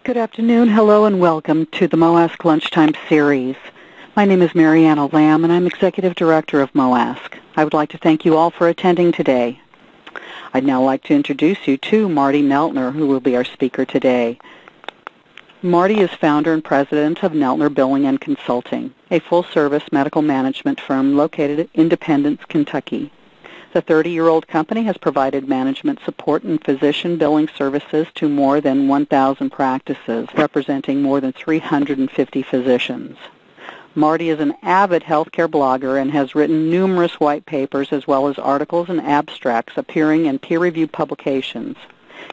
Good afternoon, hello, and welcome to the MOASC Lunchtime Series. My name is Mariana Lamb, and I'm Executive Director of MOASC. I would like to thank you all for attending today. I'd now like to introduce you to Marty Neltner, who will be our speaker today. Marty is founder and president of Neltner Billing and Consulting, a full-service medical management firm located in Independence, Kentucky. The 30-year-old company has provided management support and physician billing services to more than 1,000 practices, representing more than 350 physicians. Marty is an avid healthcare blogger and has written numerous white papers as well as articles and abstracts appearing in peer-reviewed publications.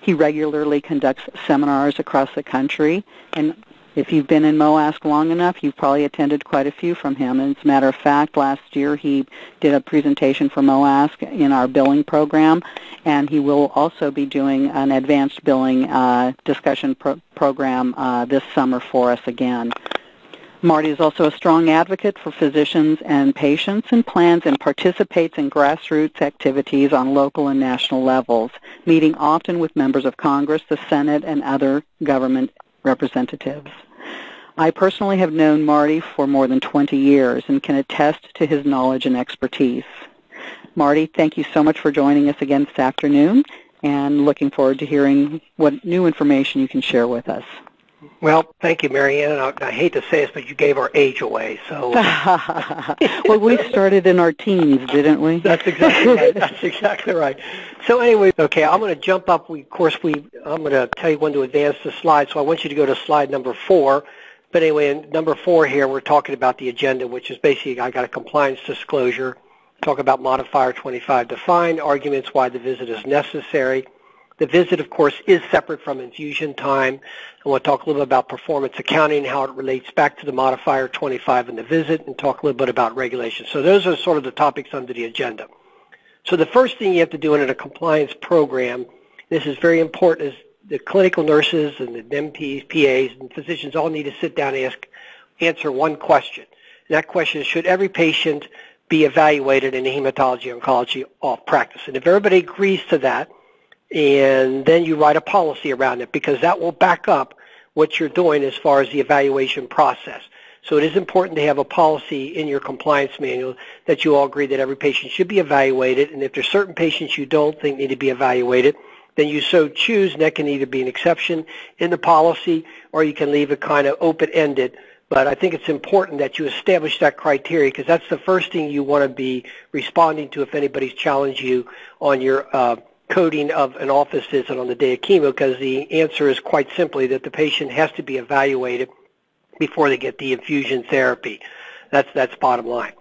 He regularly conducts seminars across the country, and if you've been in MOASC long enough, you've probably attended quite a few from him. And as a matter of fact, last year he did a presentation for MOASC in our billing program, and he will also be doing an advanced billing discussion program this summer for us again. Marty is also a strong advocate for physicians and patients and plans and participates in grassroots activities on local and national levels, meeting often with members of Congress, the Senate, and other government representatives. I personally have known Marty for more than 20 years and can attest to his knowledge and expertise. Marty, thank you so much for joining us again this afternoon, and looking forward to hearing what new information you can share with us. Well, thank you, Marianne. I hate to say this, but you gave our age away. So, well, we started in our teens, didn't we? That's exactly right. That's exactly right. So, anyway, okay, I'm going to jump up. I'm going to tell you when to advance the slide. So, I want you to go to slide number 4. But anyway, in number 4 here, we're talking about the agenda, which is basically I got a compliance disclosure. Talk about Modifier 25 defined, arguments why the visit is necessary. The visit, of course, is separate from infusion time. I want to talk a little bit about performance accounting, how it relates back to the Modifier 25 and the visit, and talk a little bit about regulations. So those are sort of the topics under the agenda. So the first thing you have to do in a compliance program, this is very important, is the clinical nurses and the MPs, PAs, and physicians all need to sit down and answer one question. And that question is, should every patient be evaluated in a hematology-oncology practice? And if everybody agrees to that, and then you write a policy around it, because that will back up what you're doing as far as the evaluation process. So it is important to have a policy in your compliance manual that you all agree that every patient should be evaluated, and if there's certain patients you don't think need to be evaluated, then you so choose, and that can either be an exception in the policy or you can leave it kind of open-ended. But I think it's important that you establish that criteria, because that's the first thing you want to be responding to if anybody's challenged you on your coding of an office visit on the day of chemo, because the answer is quite simply that the patient has to be evaluated before they get the infusion therapy. That's bottom line.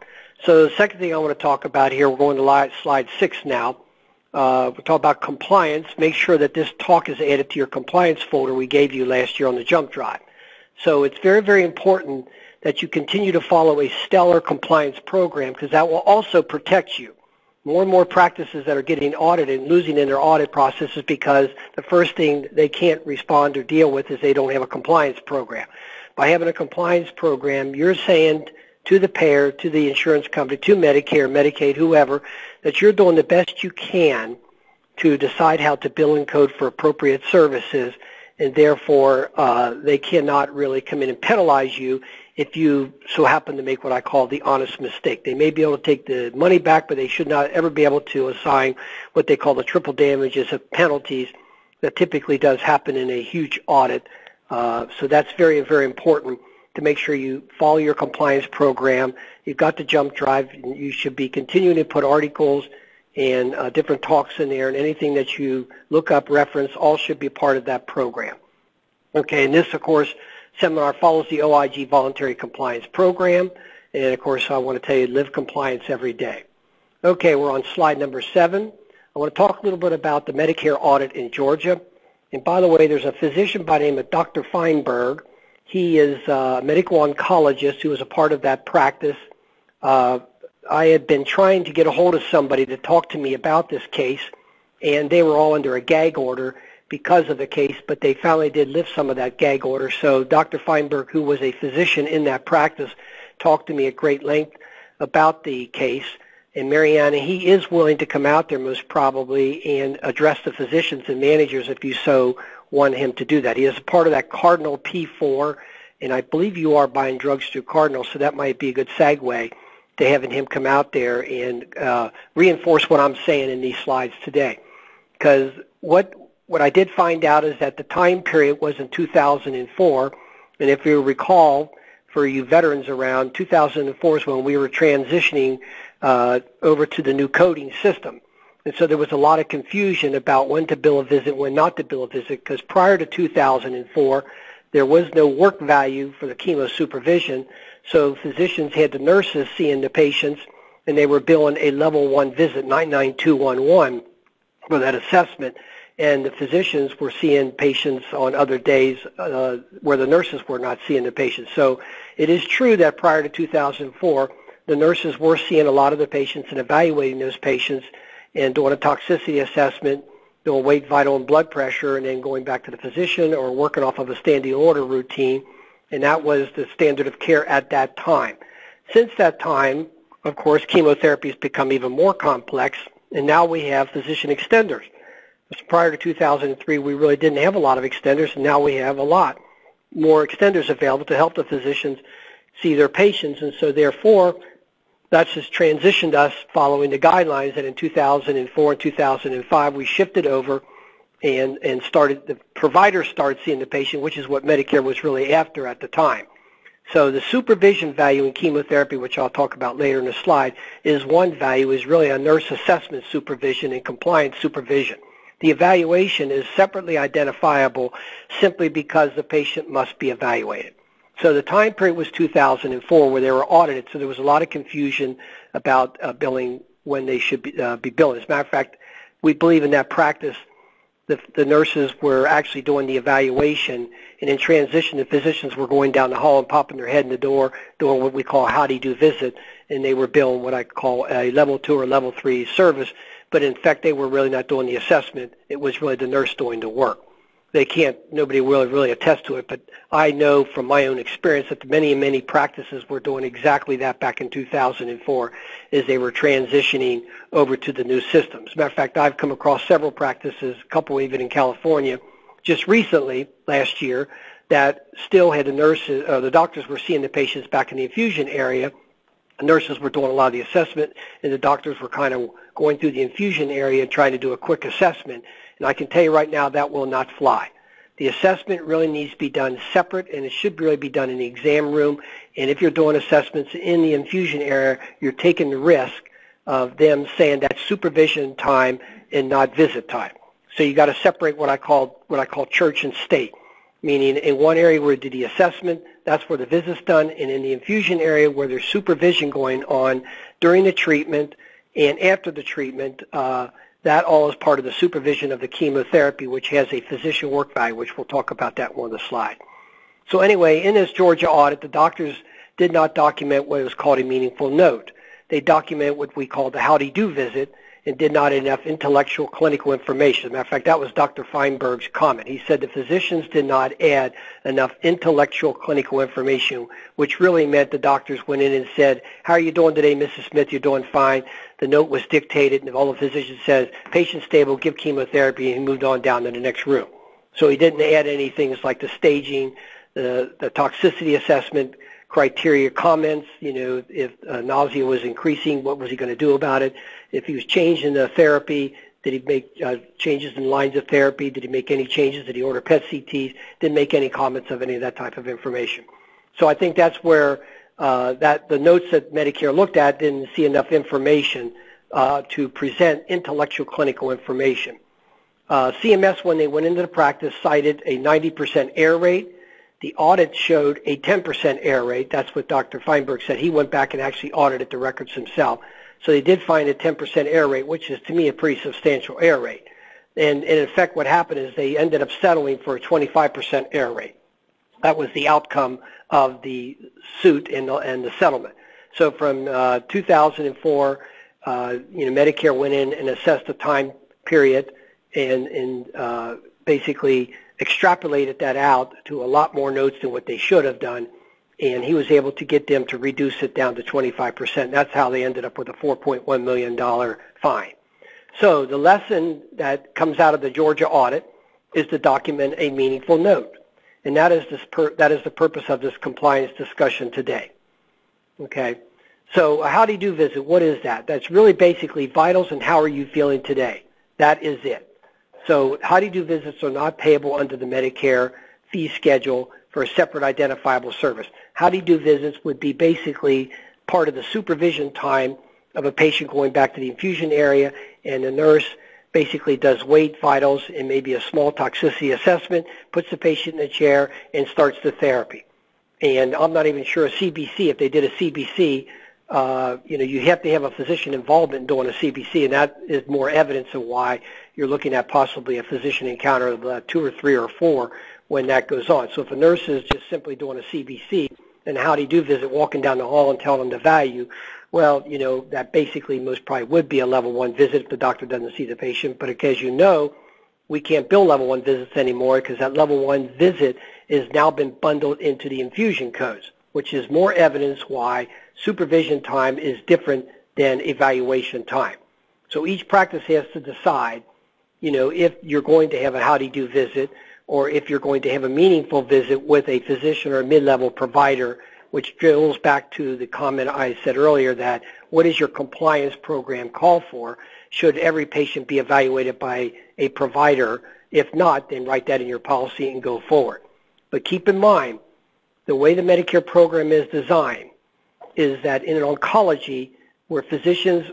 So the second thing I want to talk about here, we're going to slide 6 now. We'll talk about compliance. Make sure that this talk is added to your compliance folder we gave you last year on the jump drive. So it's very, very important that you continue to follow a stellar compliance program, because that will also protect you. More and more practices that are getting audited and losing in their audit processes because the first thing they can't respond or deal with is they don't have a compliance program. By having a compliance program, you're saying to the payer, to the insurance company, to Medicare, Medicaid, whoever, that you're doing the best you can to decide how to bill and code for appropriate services, and therefore they cannot really come in and penalize you if you so happen to make what I call the honest mistake. They may be able to take the money back, but they should not ever be able to assign what they call the triple damages of penalties that typically does happen in a huge audit. So that's very, very important to make sure you follow your compliance program. You've got the jump drive. You should be continuing to put articles and different talks in there, and anything that you look up, reference, all should be part of that program. Okay, and this, of course, seminar follows the OIG Voluntary Compliance Program, and of course I want to tell you, live compliance every day. Okay, we're on slide number 7. I want to talk a little bit about the Medicare audit in Georgia. And by the way, there's a physician by the name of Dr. Feinberg. He is a medical oncologist who is a part of that practice. I had been trying to get a hold of somebody to talk to me about this case, and they were all under a gag order because of the case, but they finally did lift some of that gag order. So Dr. Feinberg, who was a physician in that practice, talked to me at great length about the case. And Mariana, he is willing to come out there most probably and address the physicians and managers if you so want him to do that. He is a part of that Cardinal P4, and I believe you are buying drugs through Cardinal, so that might be a good segue to having him come out there and reinforce what I'm saying in these slides today. Because what I did find out is that the time period was in 2004, and if you recall, for you veterans around, 2004 is when we were transitioning over to the new coding system. And so there was a lot of confusion about when to bill a visit, when not to bill a visit, because prior to 2004, there was no work value for the chemo supervision, so physicians had the nurses seeing the patients, and they were billing a level 1 visit, 99211, for that assessment, and the physicians were seeing patients on other days where the nurses were not seeing the patients. So it is true that prior to 2004, the nurses were seeing a lot of the patients and evaluating those patients and doing a toxicity assessment, doing weight, vital, and blood pressure, and then going back to the physician or working off of a standing order routine, and that was the standard of care at that time. Since that time, of course, chemotherapy has become even more complex, and now we have physician extenders. Prior to 2003, we really didn't have a lot of extenders, and now we have a lot more extenders available to help the physicians see their patients, and so therefore, that's just transitioned us following the guidelines that in 2004 and 2005 we shifted over and started, the providers started seeing the patient, which is what Medicare was really after at the time. So the supervision value in chemotherapy, which I'll talk about later in the slide, is one value, is really a nurse assessment supervision and compliance supervision. The evaluation is separately identifiable simply because the patient must be evaluated. So the time period was 2004 where they were audited, so there was a lot of confusion about billing when they should be billing. As a matter of fact, we believe in that practice the nurses were actually doing the evaluation, and in transition the physicians were going down the hall and popping their head in the door, doing what we call a how-do-you-do visit, and they were billing what I call a level 2 or level 3 service, but in fact they were really not doing the assessment. It was really the nurse doing the work. Nobody will really attest to it, but I know from my own experience that many practices were doing exactly that back in 2004 as they were transitioning over to the new systems. As a matter of fact, I've come across several practices, a couple even in California, just recently, last year, that still had the doctors were seeing the patients back in the infusion area. The nurses were doing a lot of the assessment, and the doctors were kind of going through the infusion area and trying to do a quick assessment. And I can tell you right now that will not fly. The assessment really needs to be done separate, and it should really be done in the exam room. And if you're doing assessments in the infusion area, you're taking the risk of them saying that's supervision time and not visit time. So you got to separate what I call church and state, meaning in one area where you do the assessment, that's where the visit's done, and in the infusion area where there's supervision going on during the treatment and after the treatment, that all is part of the supervision of the chemotherapy, which has a physician work value, which we'll talk about that more on the slide. So anyway, in this Georgia audit, the doctors did not document what was called a meaningful note. They documented what we call the how-do-you-do visit and did not add enough intellectual clinical information. As a matter of fact, that was Dr. Feinberg's comment. He said the physicians did not add enough intellectual clinical information, which really meant the doctors went in and said, how are you doing today, Mrs. Smith? You're doing fine. The note was dictated, and all the physician says, patient stable, give chemotherapy, and he moved on down to the next room. So he didn't add any things like the staging, the toxicity assessment, criteria comments, if nausea was increasing, what was he going to do about it? If he was changing the therapy, did he make changes in lines of therapy? Did he make any changes? Did he order PET CTs? Didn't make any comments of any of that type of information. So I think that's where the notes that Medicare looked at didn't see enough information to present intellectual clinical information. CMS, when they went into the practice, cited a 90% error rate. The audit showed a 10% error rate. That's what Dr. Feinberg said. He went back and actually audited the records himself. So they did find a 10% error rate, which is, to me, a pretty substantial error rate. And in effect, what happened is they ended up settling for a 25% error rate. That was the outcome of the suit and the settlement. So from 2004, Medicare went in and assessed the time period and basically extrapolated that out to a lot more notes than what they should have done, and he was able to get them to reduce it down to 25%. That's how they ended up with a $4.1 million fine. So the lesson that comes out of the Georgia audit is to document a meaningful note. And that is the purpose of this compliance discussion today. Okay? So a how-do-you-do visit, what is that? That's really basically vitals and how are you feeling today. That is it. So how-do-you-do visits are not payable under the Medicare fee schedule for a separate identifiable service. How-do-you-do visits would be basically part of the supervision time of a patient going back to the infusion area, and the nurse basically does weight, vitals, and maybe a small toxicity assessment, puts the patient in a chair, and starts the therapy. And I'm not even sure a CBC, if they did a CBC, you have to have a physician involvement in doing a CBC, and that is more evidence of why you're looking at possibly a physician encounter of 2 or 3 or 4 when that goes on. So if a nurse is just simply doing a CBC and how do you do visit, walking down the hall and telling them the value, well, that basically most probably would be a level 1 visit if the doctor doesn't see the patient. But as you know, we can't bill level 1 visits anymore because that level 1 visit has now been bundled into the infusion codes, which is more evidence why supervision time is different than evaluation time. So each practice has to decide, if you're going to have a how-do-you-do visit or if you're going to have a meaningful visit with a physician or a mid-level provider, which drills back to the comment I said earlier that what is your compliance program call for? Should every patient be evaluated by a provider? If not, then write that in your policy and go forward. But keep in mind, the way the Medicare program is designed is that in oncology, where physicians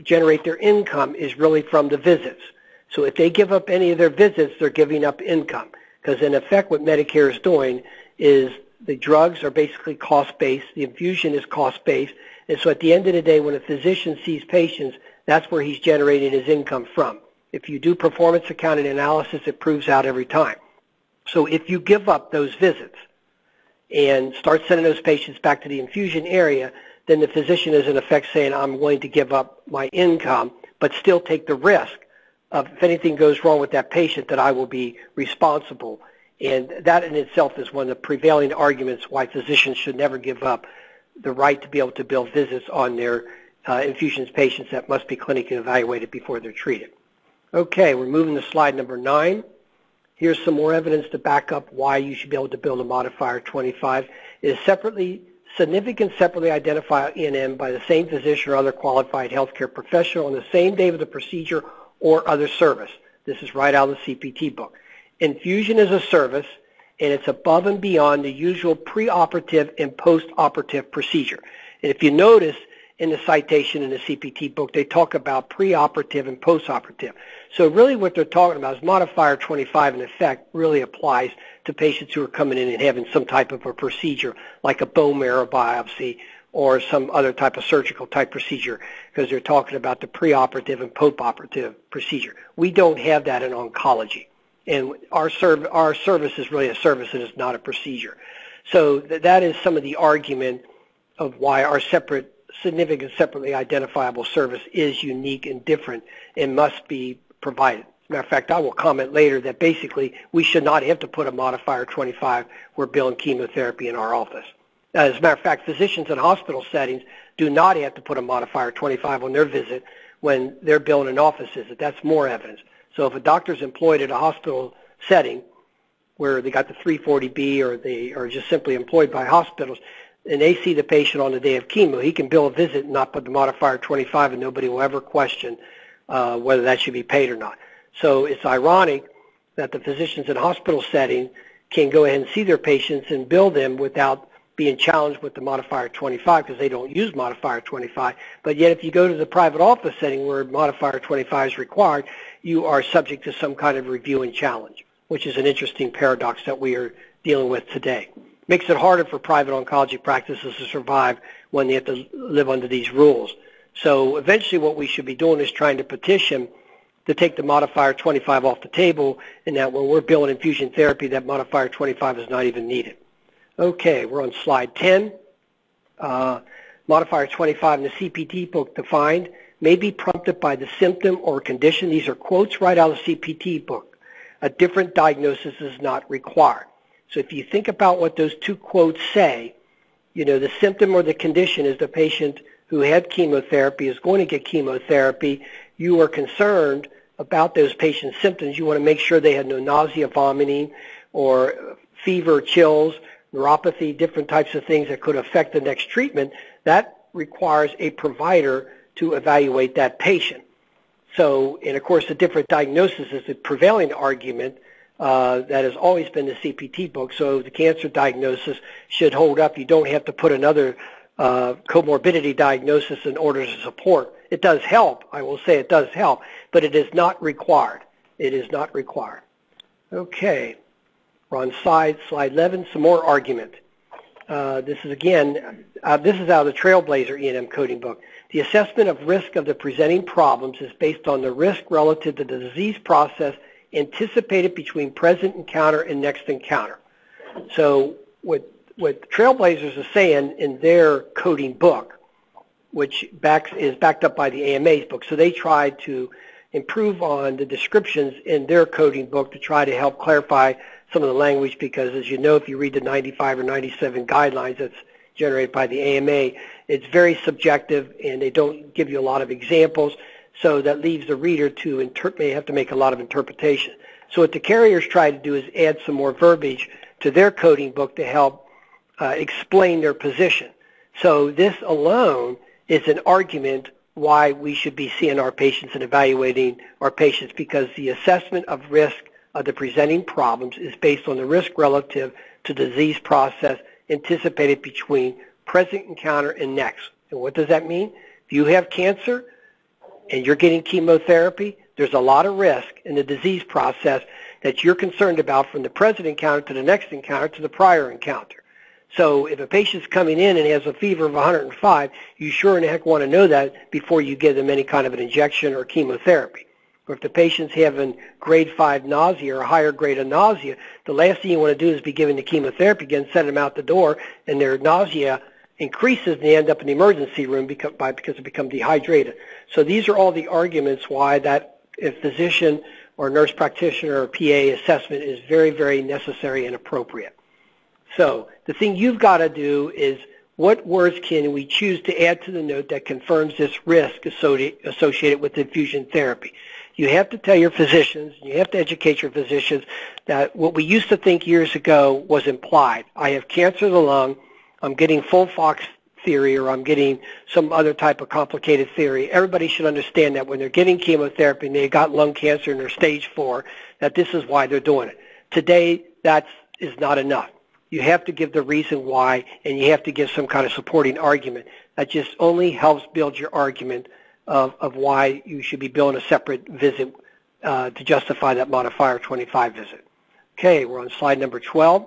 generate their income is really from the visits. So if they give up any of their visits, they're giving up income. Because in effect, what Medicare is doing is the drugs are basically cost-based, the infusion is cost-based, and so at the end of the day, when a physician sees patients, that's where he's generating his income from. If you do performance accounting analysis, it proves out every time. So if you give up those visits and start sending those patients back to the infusion area, then the physician is in effect saying, I'm willing to give up my income, but still take the risk of if anything goes wrong with that patient that I will be responsible. And that in itself is one of the prevailing arguments why physicians should never give up the right to be able to bill visits on their infusions patients that must be clinically evaluated before they're treated. Okay, we're moving to slide number 9. Here's some more evidence to back up why you should be able to bill a Modifier 25. It is significant separately identified E&M by the same physician or other qualified healthcare professional on the same day of the procedure or other service. This is right out of the CPT book. Infusion is a service, and it's above and beyond the usual preoperative and postoperative procedure. And if you notice in the citation in the CPT book, they talk about preoperative and postoperative. So really what they're talking about is Modifier 25 in effect really applies to patients who are coming in and having some type of a procedure like a bone marrow biopsy or some other type of surgical type procedure because they're talking about the preoperative and postoperative procedure. We don't have that in oncology. And our service is really a service and it's not a procedure. So that is some of the argument of why our significant separately identifiable service is unique and different and must be provided. As a matter of fact, I will comment later that basically we should not have to put a Modifier 25 we're billing chemotherapy in our office. As a matter of fact, physicians in hospital settings do not have to put a Modifier 25 on their visit when they're billing an office visit. That's more evidence. So if a doctor's employed at a hospital setting where they got the 340B or they are just simply employed by hospitals and they see the patient on the day of chemo, he can bill a visit and not put the Modifier 25 and nobody will ever question whether that should be paid or not. So it's ironic that the physicians in hospital setting can go ahead and see their patients and bill them without being challenged with the Modifier 25 because they don't use Modifier 25. But yet if you go to the private office setting where Modifier 25 is required, you are subject to some kind of review and challenge, which is an interesting paradox that we are dealing with today. Makes it harder for private oncology practices to survive when they have to live under these rules. So eventually what we should be doing is trying to petition to take the Modifier 25 off the table and that when we're billing infusion therapy, that Modifier 25 is not even needed. Okay, we're on slide 10. Modifier 25 in the CPT book defined may be prompted by the symptom or condition. These are quotes right out of the CPT book. A different diagnosis is not required. So if you think about what those two quotes say, the symptom or the condition is the patient who had chemotherapy is going to get chemotherapy. You are concerned about those patients' symptoms. You want to make sure they had no nausea, vomiting, or fever, chills, neuropathy, different types of things that could affect the next treatment. That requires a provider to evaluate that patient. So, and of course, the different diagnosis is the prevailing argument that has always been the CPT book. So the cancer diagnosis should hold up. You don't have to put another comorbidity diagnosis in order to support. It does help. I will say it does help, but it is not required. It is not required. Okay. We're on slide 11, some more argument. This is again, this is out of the Trailblazer E&M coding book. The assessment of risk of the presenting problems is based on the risk relative to the disease process anticipated between present encounter and next encounter. So what Trailblazers is saying in their coding book, which is backed up by the AMA's book, so they tried to improve on the descriptions in their coding book to try to help clarify some of the language, because as you know, if you read the 95 or 97 guidelines that's generated by the AMA, it's very subjective and they don't give you a lot of examples, so that leaves the reader to may have to make a lot of interpretation. So what the carriers try to do is add some more verbiage to their coding book to help explain their position. So this alone is an argument why we should be seeing our patients and evaluating our patients, because the assessment of risk of the presenting problems is based on the risk relative to disease process anticipated between present encounter and next. And what does that mean? If you have cancer and you're getting chemotherapy, there's a lot of risk in the disease process that you're concerned about from the present encounter to the next encounter to the prior encounter. So if a patient's coming in and has a fever of 105, you sure in the heck want to know that before you give them any kind of an injection or chemotherapy. Or if the patient's having grade 5 nausea or a higher grade of nausea, the last thing you want to do is be giving the chemotherapy again, send them out the door, and their nausea increases and they end up in the emergency room because they become dehydrated. So these are all the arguments why that a physician or nurse practitioner or PA assessment is very, very necessary and appropriate. So the thing you've got to do is, what words can we choose to add to the note that confirms this risk associated with infusion therapy? You have to tell your physicians, you have to educate your physicians that what we used to think years ago was implied. I have cancer of the lung, I'm getting full Fox theory, or I'm getting some other type of complicated theory. Everybody should understand that when they're getting chemotherapy and they got lung cancer and they're stage 4, that this is why they're doing it. Today, that is not enough. You have to give the reason why, and you have to give some kind of supporting argument. That just only helps build your argument of why you should be billing a separate visit to justify that Modifier 25 visit. Okay, we're on slide number 12.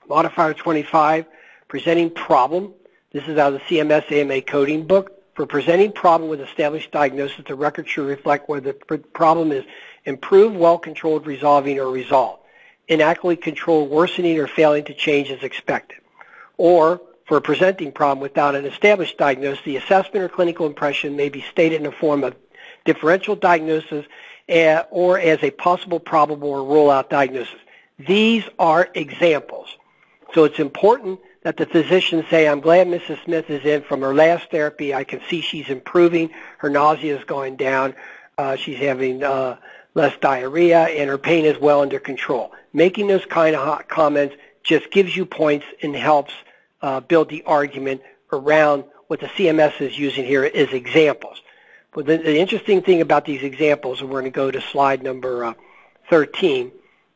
Modifier 25, presenting problem. This is out of the CMS AMA coding book. For presenting problem with established diagnosis, the record should reflect whether the problem is improved, well-controlled, resolving, or resolved. Inadequately controlled, worsening, or failing to change as expected. Or, for a presenting problem without an established diagnosis, the assessment or clinical impression may be stated in the form of differential diagnosis or as a possible, probable, or rule-out diagnosis. These are examples. So it's important that the physicians say, I'm glad Mrs. Smith is in from her last therapy. I can see she's improving. Her nausea is going down. She's having less diarrhea, and her pain is well under control. Making those kind of comments just gives you points and helps build the argument around what the CMS is using here as examples. But the interesting thing about these examples, and we're going to go to slide number 13,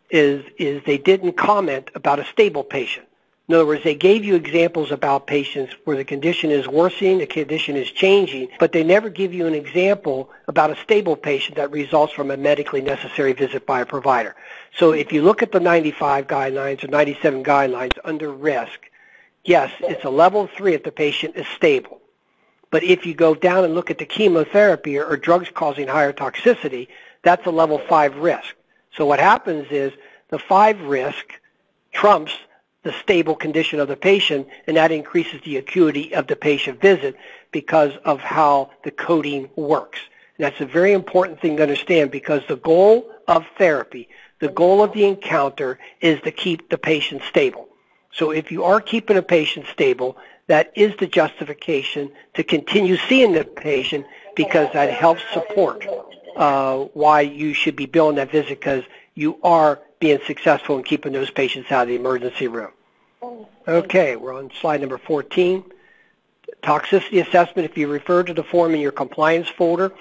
is they didn't comment about a stable patient. In other words, they gave you examples about patients where the condition is worsening, the condition is changing, but they never give you an example about a stable patient that results from a medically necessary visit by a provider. So if you look at the 95 guidelines or 97 guidelines under risk, yes, it's a level 3 if the patient is stable. But if you go down and look at the chemotherapy or drugs causing higher toxicity, that's a level 5 risk. So what happens is the 5 risk trumps the stable condition of the patient, and that increases the acuity of the patient visit because of how the coding works. And that's a very important thing to understand, because the goal of therapy, the goal of the encounter, is to keep the patient stable. So if you are keeping a patient stable, that is the justification to continue seeing the patient, because that helps support. why you should be billing that visit, because you are being successful in keeping those patients out of the emergency room. Okay, we're on slide number 14. Toxicity assessment. If you refer to the form in your compliance folder,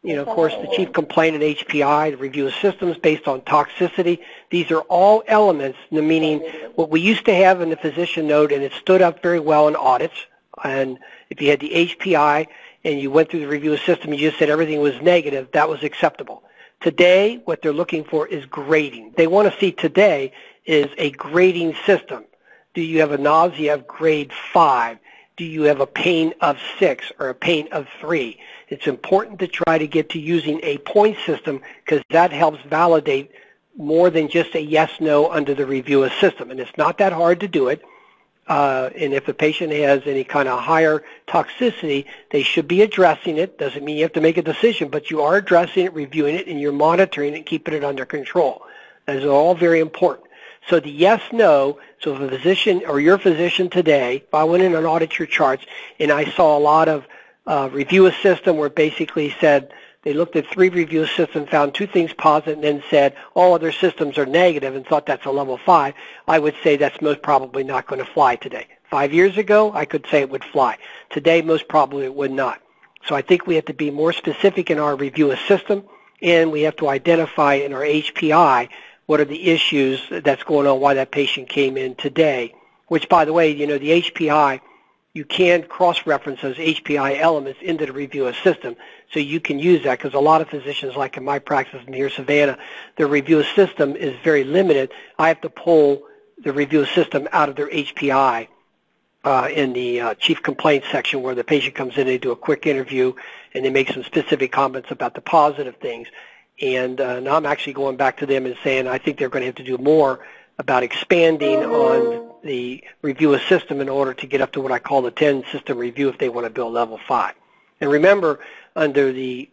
of course, the chief complaint and HPI, the review of systems based on toxicity. These are all elements, meaning what we used to have in the physician note, and it stood up very well in audits. And if you had the HPI and you went through the review of system, you just said everything was negative, that was acceptable. Today, what they're looking for is grading. They want to see today is a grading system. Do you have a nausea of grade 5? Do you have a pain of 6 or a pain of 3? It's important to try to get to using a point system, because that helps validate more than just a yes-no under the review of system. And it's not that hard to do it. And if the patient has any kind of higher toxicity, they should be addressing it. Doesn't mean you have to make a decision, but you are addressing it, reviewing it, and you're monitoring it and keeping it under control. That is all very important. So the yes-no, so if a physician or your physician today, if I went in and audit your charts and I saw a lot of review of system where it basically said they looked at 3 review systems, found 2 things positive, and then said all other systems are negative and thought that's a level 5, I would say that's most probably not going to fly today. 5 years ago, I could say it would fly. Today, most probably it would not. So I think we have to be more specific in our review of system, and we have to identify in our HPI what are the issues that's going on, why that patient came in today, which, by the way, the HPI, you can cross-reference those HPI elements into the review of system, so you can use that, because a lot of physicians, like in my practice near Savannah, their review of system is very limited. I have to pull the review of system out of their HPI in the chief complaint section, where the patient comes in, they do a quick interview, and they make some specific comments about the positive things. And now I'm actually going back to them and saying I think they're going to have to do more about expanding on the review of system in order to get up to what I call the 10 system review if they want to build level 5. And remember, under the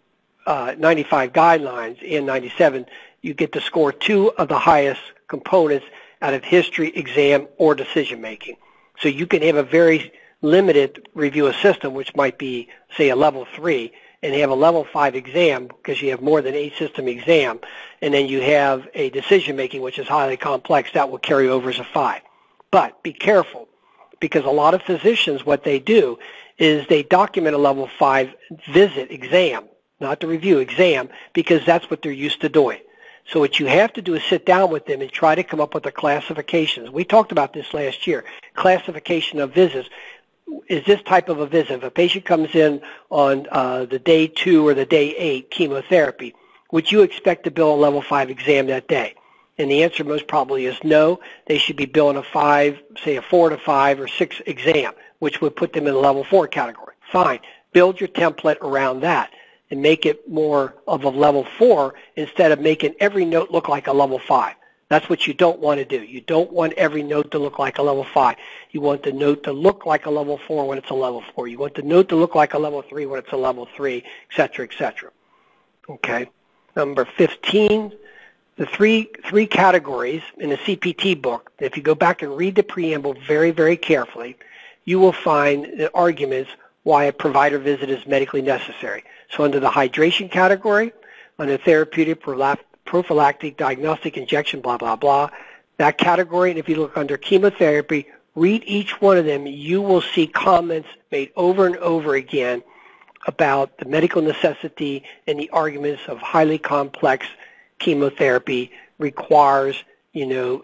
95 guidelines and 97, you get to score 2 of the highest components out of history, exam, or decision making. So you can have a very limited review of system, which might be, say, a level 3, and have a level 5 exam because you have more than a system exam, and then you have a decision-making which is highly complex, that will carry over as a 5. But be careful, because a lot of physicians, what they do is they document a level 5 visit exam, not the review, exam, because that's what they're used to doing. So what you have to do is sit down with them and try to come up with the classifications. We talked about this last year, classification of visits. Is this type of a visit? If a patient comes in on the day 2 or the day 8 chemotherapy, would you expect to bill a level 5 exam that day? And the answer most probably is no. They should be billing a 5, say a 4 to 5 or 6 exam, which would put them in the level 4 category. Fine. Build your template around that and make it more of a level 4 instead of making every note look like a level 5. That's what you don't want to do. You don't want every note to look like a level 5. You want the note to look like a level 4 when it's a level 4. You want the note to look like a level 3 when it's a level 3, et cetera, et cetera. Okay. Number 15, the three categories in the CPT book. If you go back and read the preamble very, very carefully, you will find the arguments why a provider visit is medically necessary. So under the hydration category, under therapeutic, prophylactic, diagnostic, injection, blah, blah, blah, that category, and if you look under chemotherapy, read each one of them, you will see comments made over and over again about the medical necessity and the arguments of highly complex chemotherapy requires,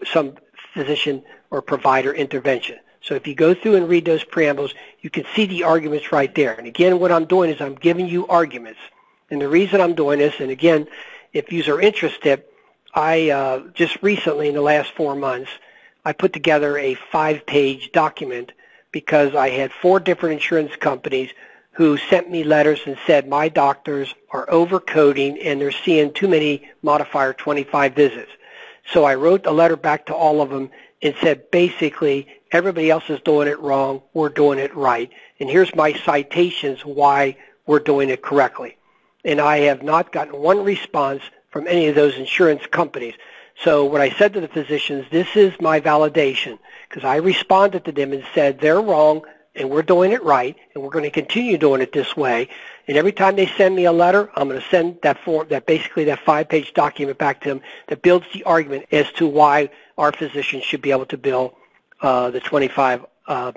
some physician or provider intervention. So if you go through and read those preambles, you can see the arguments right there. And again, what I'm doing is I'm giving you arguments. And the reason I'm doing this, and again, if you are interested, I just recently, in the last 4 months, I put together a 5-page document because I had 4 different insurance companies who sent me letters and said my doctors are overcoding and they're seeing too many Modifier 25 visits. So I wrote a letter back to all of them and said basically everybody else is doing it wrong, we're doing it right, and here's my citations why we're doing it correctly. And I have not gotten one response from any of those insurance companies. So what I said to the physicians, this is my validation, because I responded to them and said they're wrong and we're doing it right and we're going to continue doing it this way. And every time they send me a letter, I'm going to send that form, basically that 5-page document back to them that builds the argument as to why our physicians should be able to bill the 25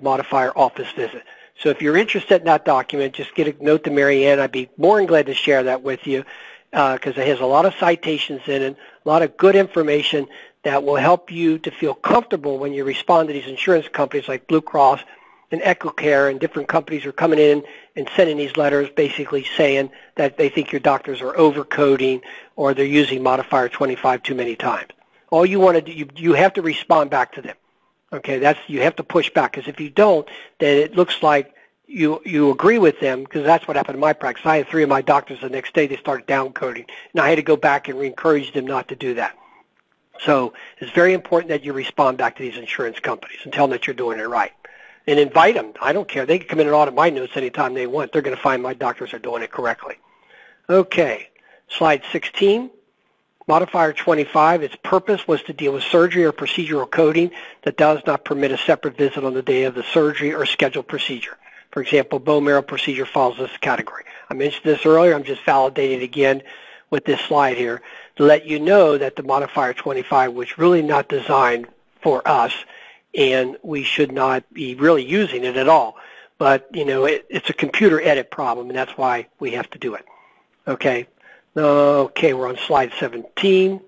modifier office visit. So if you're interested in that document, just get a note to Mary Ann. I'd be more than glad to share that with you because it has a lot of citations in it, a lot of good information that will help you to feel comfortable when you respond to these insurance companies like Blue Cross and EchoCare, and different companies are coming in and sending these letters basically saying that they think your doctors are overcoding or they're using modifier 25 too many times. All you want to do, you have to respond back to them. Okay, you have to push back, because if you don't, then it looks like you agree with them, because that's what happened in my practice. I had 3 of my doctors the next day, they started downcoding, and I had to go back and encourage them not to do that. So it's very important that you respond back to these insurance companies and tell them that you're doing it right. And invite them. I don't care. They can come in and audit my notes anytime they want. They're going to find my doctors are doing it correctly. Okay, slide 16. Modifier 25, its purpose was to deal with surgery or procedural coding that does not permit a separate visit on the day of the surgery or scheduled procedure. For example, bone marrow procedure falls this category. I mentioned this earlier. I'm just validating it again with this slide here to let you know that the modifier 25 was really not designed for us, and we should not be really using it at all. But, you know, it's a computer edit problem, and that's why we have to do it. Okay. Okay, we're on slide 17.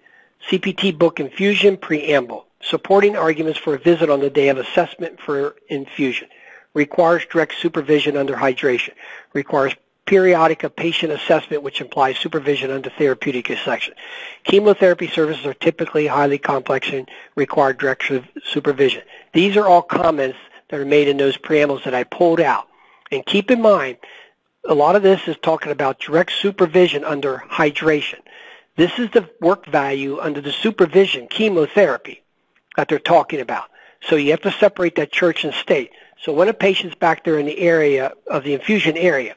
CPT book Infusion Preamble. Supporting arguments for a visit on the day of assessment for infusion. Requires direct supervision under hydration. Requires periodic of patient assessment, which implies supervision under therapeutic assessment. Chemotherapy services are typically highly complex and require direct supervision. These are all comments that are made in those preambles that I pulled out. And keep in mind, a lot of this is talking about direct supervision under hydration. This is the work value under the supervision chemotherapy that they're talking about. So you have to separate that church and state. So when a patient's back there in the area of the infusion area,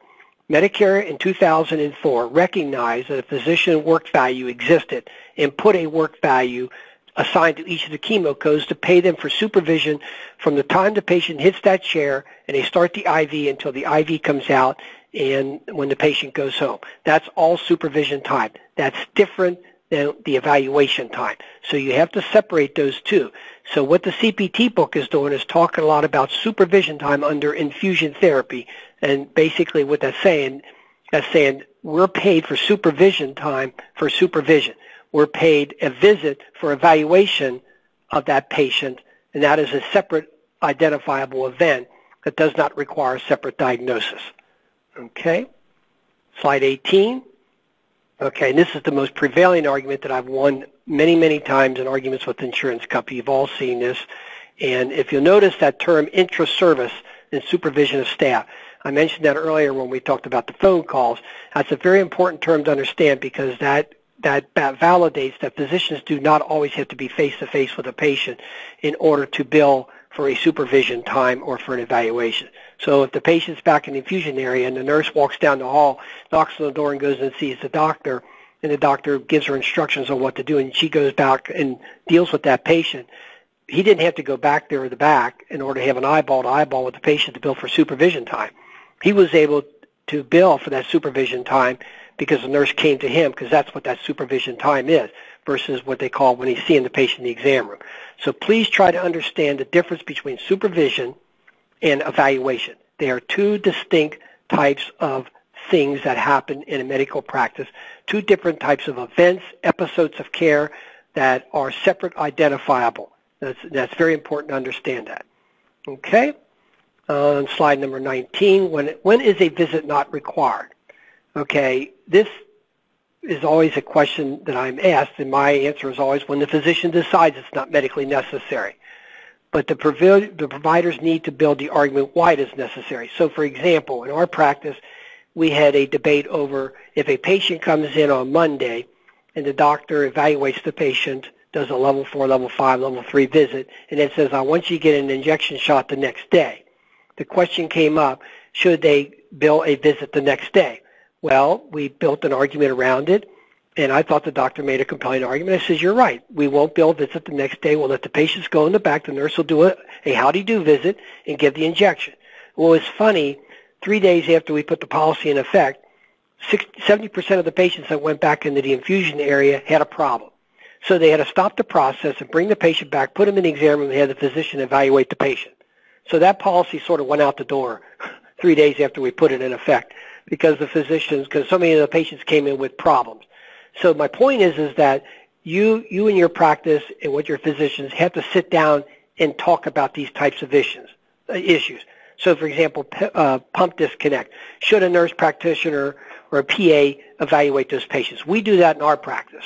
Medicare in 2004 recognized that a physician work value existed and put a work value assigned to each of the chemo codes to pay them for supervision from the time the patient hits that chair and they start the IV until the IV comes out and when the patient goes home. That's all supervision time. That's different than the evaluation time. So you have to separate those two. So what the CPT book is doing is talking a lot about supervision time under infusion therapy. And basically what that's saying we're paid for supervision time for supervision. We're paid a visit for evaluation of that patient, and that is a separate identifiable event that does not require a separate diagnosis. Okay, slide 18. Okay, and this is the most prevailing argument that I've won many, many times in arguments with insurance companies. You've all seen this. And if you'll notice that term intra-service and supervision of staff, I mentioned that earlier when we talked about the phone calls. That's a very important term to understand because that validates that physicians do not always have to be face-to-face with a patient in order to bill for a supervision time or for an evaluation. So if the patient's back in the infusion area and the nurse walks down the hall, knocks on the door and goes and sees the doctor, and the doctor gives her instructions on what to do, and she goes back and deals with that patient, he didn't have to go back there to the back in order to have an eyeball-to-eyeball with the patient to bill for supervision time. He was able to bill for that supervision time because the nurse came to him, because that's what that supervision time is, versus what they call when he's seeing the patient in the exam room. So please try to understand the difference between supervision and evaluation. They are two distinct types of things that happen in a medical practice, two different types of events, episodes of care that are separate, identifiable. That's very important to understand that. Okay? On slide number 19, when is a visit not required? Okay, this is always a question that I'm asked, and my answer is always when the physician decides it's not medically necessary. But the providers need to build the argument why it is necessary. So, for example, in our practice, we had a debate over if a patient comes in on Monday and the doctor evaluates the patient, does a level 4, level 5, level 3 visit, and then says, I want you to get an injection shot the next day. The question came up, should they bill a visit the next day? Well, we built an argument around it, and I thought the doctor made a compelling argument. I says, you're right. We won't bill a visit the next day. We'll let the patients go in the back. The nurse will do a how-do-you-do visit and give the injection. Well, it's funny, 3 days after we put the policy in effect, 70% of the patients that went back into the infusion area had a problem. So they had to stop the process and bring the patient back, put them in the exam room, and have the physician evaluate the patient. So that policy sort of went out the door 3 days after we put it in effect because so many of the patients came in with problems. So my point is that you in your practice and with your physicians have to sit down and talk about these types of issues. So, for example, pump disconnect. Should a nurse practitioner or a PA evaluate those patients? We do that in our practice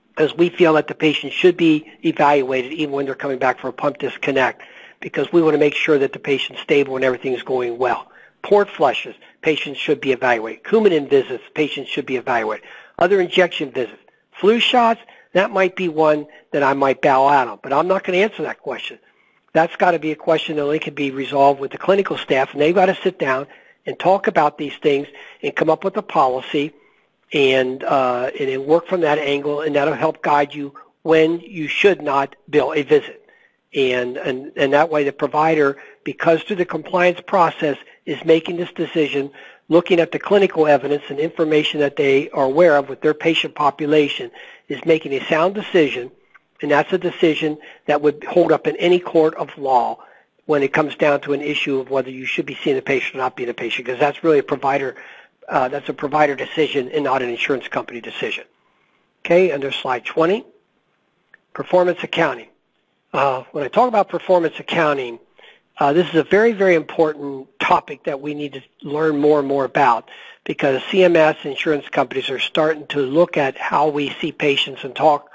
because we feel that the patient should be evaluated even when they're coming back for a pump disconnect because we want to make sure that the patient's stable and everything's going well. Port flushes, patients should be evaluated. Coumadin visits, patients should be evaluated. Other injection visits. Flu shots, that might be one that I might bow out on, but I'm not going to answer that question. That's got to be a question that only can be resolved with the clinical staff, and they've got to sit down and talk about these things and come up with a policy and work from that angle, and that'll help guide you when you should not bill a visit. And that way the provider, because through the compliance process, is making this decision, looking at the clinical evidence and information that they are aware of with their patient population, is making a sound decision. And that's a decision that would hold up in any court of law when it comes down to an issue of whether you should be seeing the patient or not being a patient, because that's really a provider decision and not an insurance company decision. Okay, under slide 20, performance accounting. When I talk about performance accounting, this is a very, very important topic that we need to learn more and more about because CMS insurance companies are starting to look at how we see patients and talk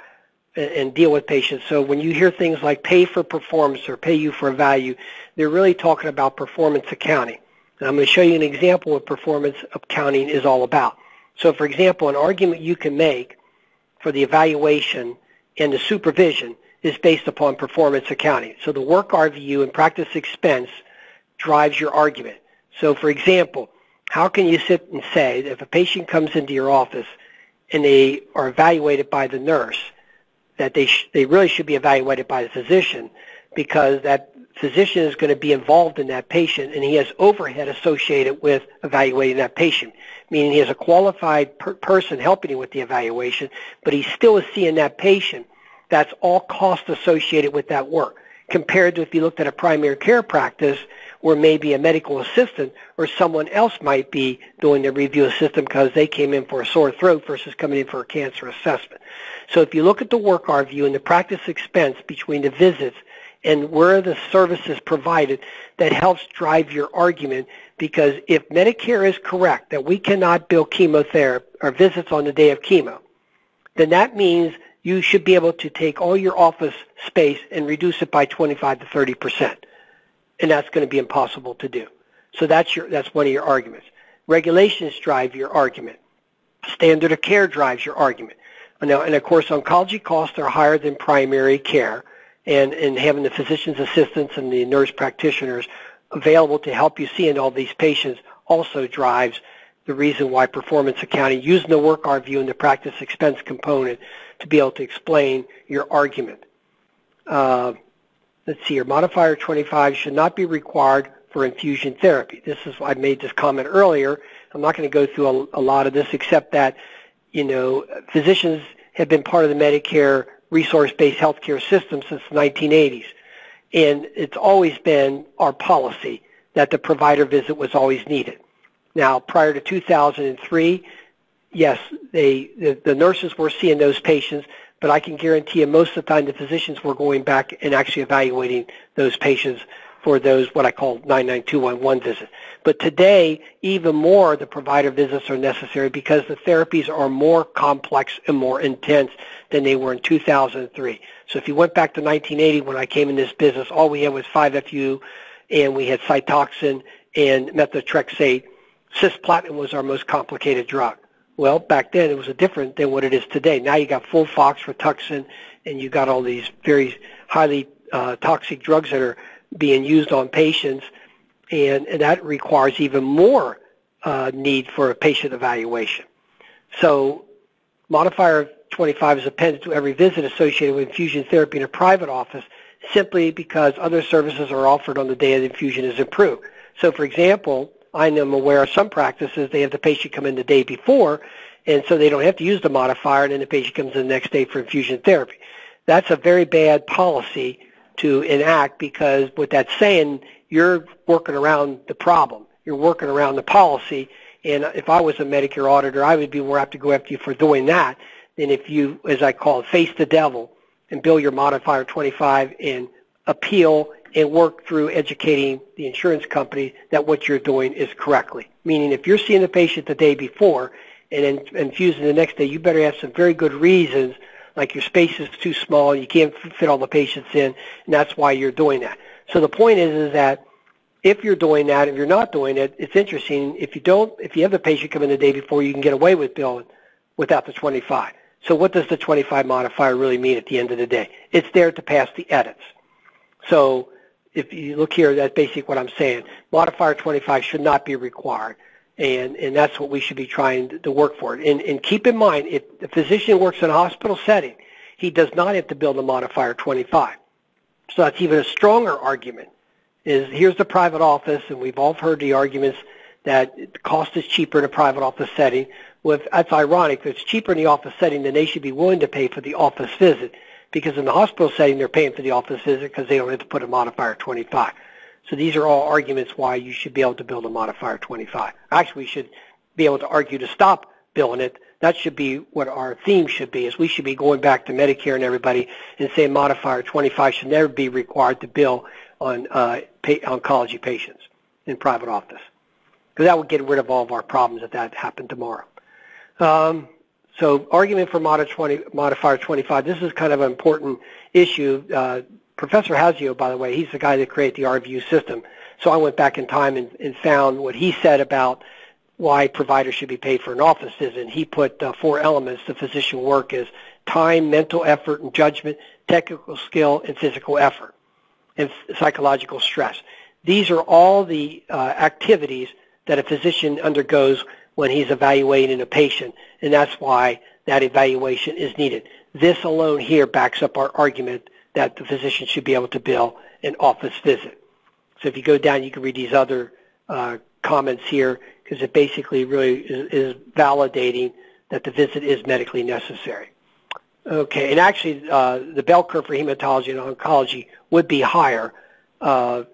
and deal with patients. So when you hear things like pay for performance or pay you for value, they're really talking about performance accounting. And I'm going to show you an example of what performance accounting is all about. So for example, an argument you can make for the evaluation and the supervision is based upon performance accounting. So the work RVU and practice expense drives your argument. So for example, how can you sit and say that if a patient comes into your office and they are evaluated by the nurse, that they really should be evaluated by the physician because that physician is going to be involved in that patient and he has overhead associated with evaluating that patient, meaning he has a qualified person helping him with the evaluation, but he still is seeing that patient. That's all cost associated with that work compared to if you looked at a primary care practice where maybe a medical assistant or someone else might be doing the review assistant because they came in for a sore throat versus coming in for a cancer assessment. So if you look at the work RVU and the practice expense between the visits and where the service is provided, that helps drive your argument because if Medicare is correct that we cannot bill chemotherapy or visits on the day of chemo, then that means you should be able to take all your office space and reduce it by 25 to 30%. And that's going to be impossible to do. So that's one of your arguments. Regulations drive your argument. Standard of care drives your argument. Now, and of course, oncology costs are higher than primary care, and having the physician's assistants and the nurse practitioners available to help you see in all these patients also drives the reason why performance accounting, using the work RVU and the practice expense component to be able to explain your argument. Let's see here, Modifier 25 should not be required for infusion therapy. This is, I made this comment earlier. I'm not going to go through a lot of this except that, physicians have been part of the Medicare resource-based healthcare system since the 1980s. And it's always been our policy that the provider visit was always needed. Now, prior to 2003, yes, the nurses were seeing those patients, but I can guarantee you most of the time the physicians were going back and actually evaluating those patients for those what I call 99211 visits. But today, even more, the provider visits are necessary because the therapies are more complex and more intense than they were in 2003. So if you went back to 1980 when I came in this business, all we had was 5-FU, and we had Cytoxin and methotrexate. Cisplatin was our most complicated drug. Well, back then it was different than what it is today. Now you got Folfox, Rituxan, and you got all these very highly toxic drugs that are being used on patients, and that requires even more need for a patient evaluation. So Modifier 25 is appended to every visit associated with infusion therapy in a private office simply because other services are offered on the day of the infusion is approved. So, for example, I am aware of some practices, they have the patient come in the day before, and so they don't have to use the modifier, and then the patient comes in the next day for infusion therapy. That's a very bad policy to enact, because what that's saying, you're working around the problem. You're working around the policy, and if I was a Medicare auditor, I would be more apt to go after you for doing that than if you, as I call it, face the devil and bill your modifier 25 and appeal and work through educating the insurance company that what you're doing is correctly. Meaning if you're seeing the patient the day before and then infusing the next day, you better have some very good reasons, like your space is too small, you can't fit all the patients in, and that's why you're doing that. So the point is that if you're doing that, if you're not doing it, it's interesting. If you have the patient come in the day before, you can get away with billing without the 25. So what does the 25 modifier really mean at the end of the day? It's there to pass the edits. So if you look here, that's basically what I'm saying. Modifier 25 should not be required, and that's what we should be trying to work for. And keep in mind, if the physician works in a hospital setting, he does not have to bill the modifier 25. So that's even a stronger argument. Here's the private office, and we've all heard the arguments that the cost is cheaper in a private office setting. Well, that's ironic. If it's cheaper in the office setting, then they should be willing to pay for the office visit, because in the hospital setting, they're paying for the office visit because they don't have to put a modifier 25. So these are all arguments why you should be able to bill a modifier 25. Actually, we should be able to argue to stop billing it. That should be what our theme should be, is we should be going back to Medicare and everybody and saying modifier 25 should never be required to bill on oncology patients in private office, because that would get rid of all of our problems if that happened tomorrow. So argument for modifier 25, this is kind of an important issue. Professor Hazio, by the way, he's the guy that created the RView system. So I went back in time and found what he said about why providers should be paid for an office visit. And he put 4 elements to physician work as time, mental effort and judgment, technical skill, and physical effort, and psychological stress. These are all the activities that a physician undergoes when he's evaluating a patient, and that's why that evaluation is needed. This alone here backs up our argument that the physician should be able to bill an office visit. So if you go down, you can read these other comments here, because it basically really is validating that the visit is medically necessary. Okay, and actually the bell curve for hematology and oncology would be higher by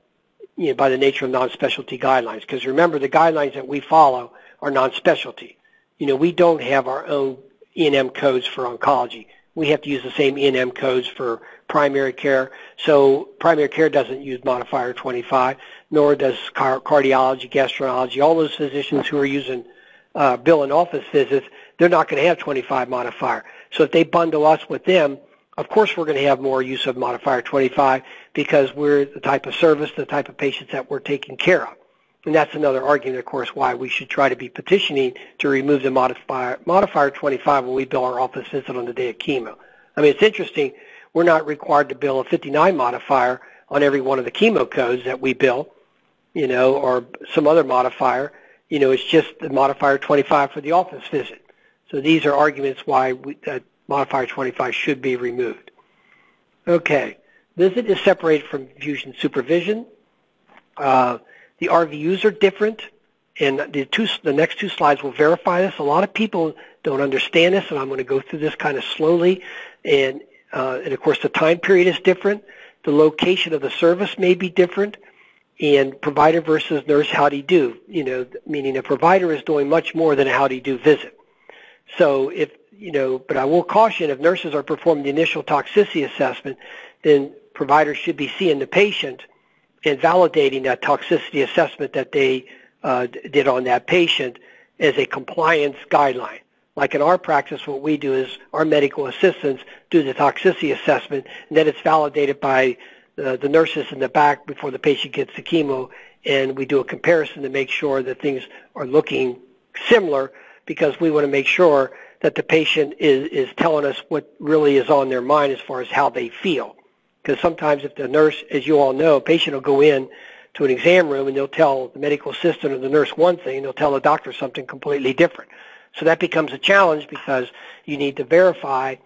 the nature of non-specialty guidelines, because remember, the guidelines that we follow are non-specialty. We don't have our own E&M codes for oncology. We have to use the same E&M codes for primary care. So primary care doesn't use modifier 25, nor does cardiology, gastroenterology. All those physicians who are using bill and office visits, they're not going to have 25 modifier. So if they bundle us with them, of course we're going to have more use of modifier 25, because we're the type of service, the type of patients that we're taking care of. And that's another argument, of course, why we should try to be petitioning to remove the modifier 25 when we bill our office visit on the day of chemo. I mean, it's interesting. We're not required to bill a 59 modifier on every one of the chemo codes that we bill, or some other modifier. It's just the modifier 25 for the office visit. So these are arguments why that modifier 25 should be removed. Okay. Visit is separated from infusion supervision. The RVUs are different, and the next 2 slides will verify this. A lot of people don't understand this, and I'm going to go through this kind of slowly. And of course, the time period is different. The location of the service may be different, and provider versus nurse howdy-do, meaning a provider is doing much more than a howdy-do visit. So but I will caution, if nurses are performing the initial toxicity assessment, then providers should be seeing the patient and validating that toxicity assessment that they did on that patient as a compliance guideline. Like in our practice, what we do is our medical assistants do the toxicity assessment, and then it's validated by the nurses in the back before the patient gets the chemo, and we do a comparison to make sure that things are looking similar, because we want to make sure that the patient is telling us what really is on their mind as far as how they feel. Because sometimes if the nurse, as you all know, a patient will go in to an exam room and they'll tell the medical assistant or the nurse one thing, and they'll tell the doctor something completely different. So that becomes a challenge, because you need to verify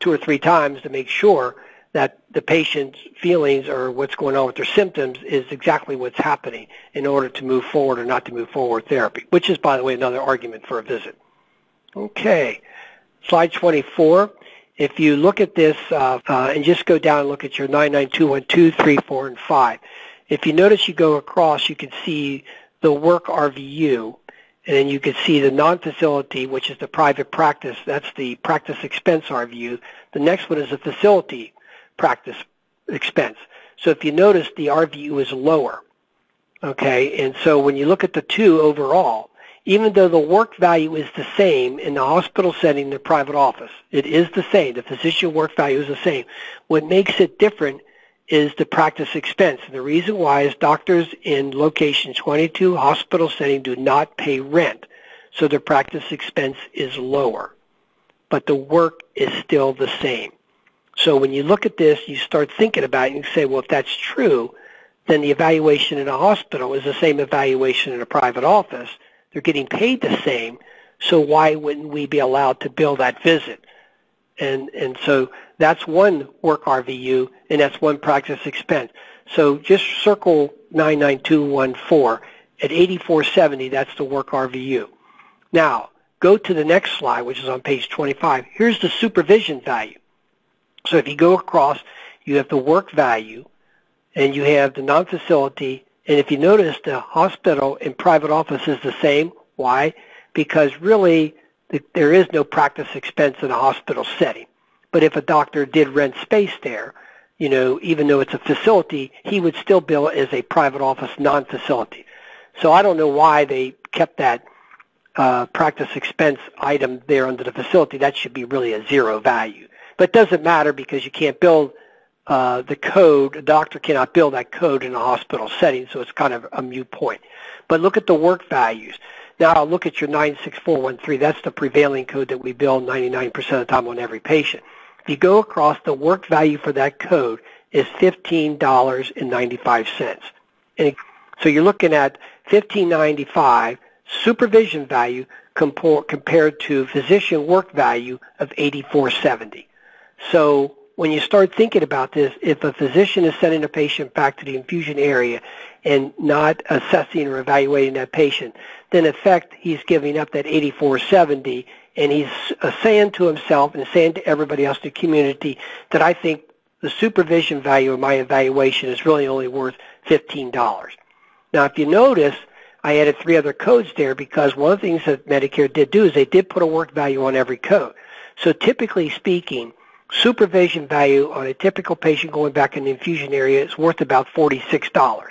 2 or 3 times to make sure that the patient's feelings or what's going on with their symptoms is exactly what's happening in order to move forward or not to move forward with therapy, which is, by the way, another argument for a visit. Okay, slide 24. If you look at this and just go down and look at your 99212, 3, 4, and 5, if you notice you go across, you can see the work RVU, and then you can see the non-facility, which is the private practice. That's the practice expense RVU. The next one is the facility practice expense. So if you notice, the RVU is lower. Okay, and so when you look at the two overall, even though the work value is the same in the hospital setting and the private office, it is the same. The physician work value is the same. What makes it different is the practice expense. And the reason why is doctors in location 22 hospital setting do not pay rent, so their practice expense is lower. But the work is still the same. So when you look at this, you start thinking about it and you say, well, if that's true, then the evaluation in a hospital is the same evaluation in a private office. They're getting paid the same, so why wouldn't we be allowed to bill that visit? And so that's one work RVU, and that's one practice expense. So just circle 99214. At 8470, that's the work RVU. Now, go to the next slide, which is on page 25. Here's the supervision value. So if you go across, you have the work value, and you have the non-facility. And if you notice, the hospital and private office is the same. Why? Because really, there is no practice expense in a hospital setting. But if a doctor did rent space there, you know, even though it's a facility, he would still bill it as a private office non-facility. So I don't know why they kept that practice expense item there under the facility. That should be really a zero value. But it doesn't matter because you can't bill the code. A doctor cannot bill that code in a hospital setting, so it's kind of a moot point. But look at the work values. Now I'll look at your 96413. That's the prevailing code that we bill 99% of the time on every patient. If you go across, the work value for that code is $15.95. And so you're looking at $15.95 supervision value compared to physician work value of $84.70. So when you start thinking about this, if a physician is sending a patient back to the infusion area and not assessing or evaluating that patient, then in effect he's giving up that $84.70, and he's saying to himself and saying to everybody else in the community that I think the supervision value of my evaluation is really only worth $15. Now, if you notice, I added 3 other codes there because one of the things that Medicare did do is they did put a work value on every code. So typically speaking, supervision value on a typical patient going back in the infusion area is worth about $46.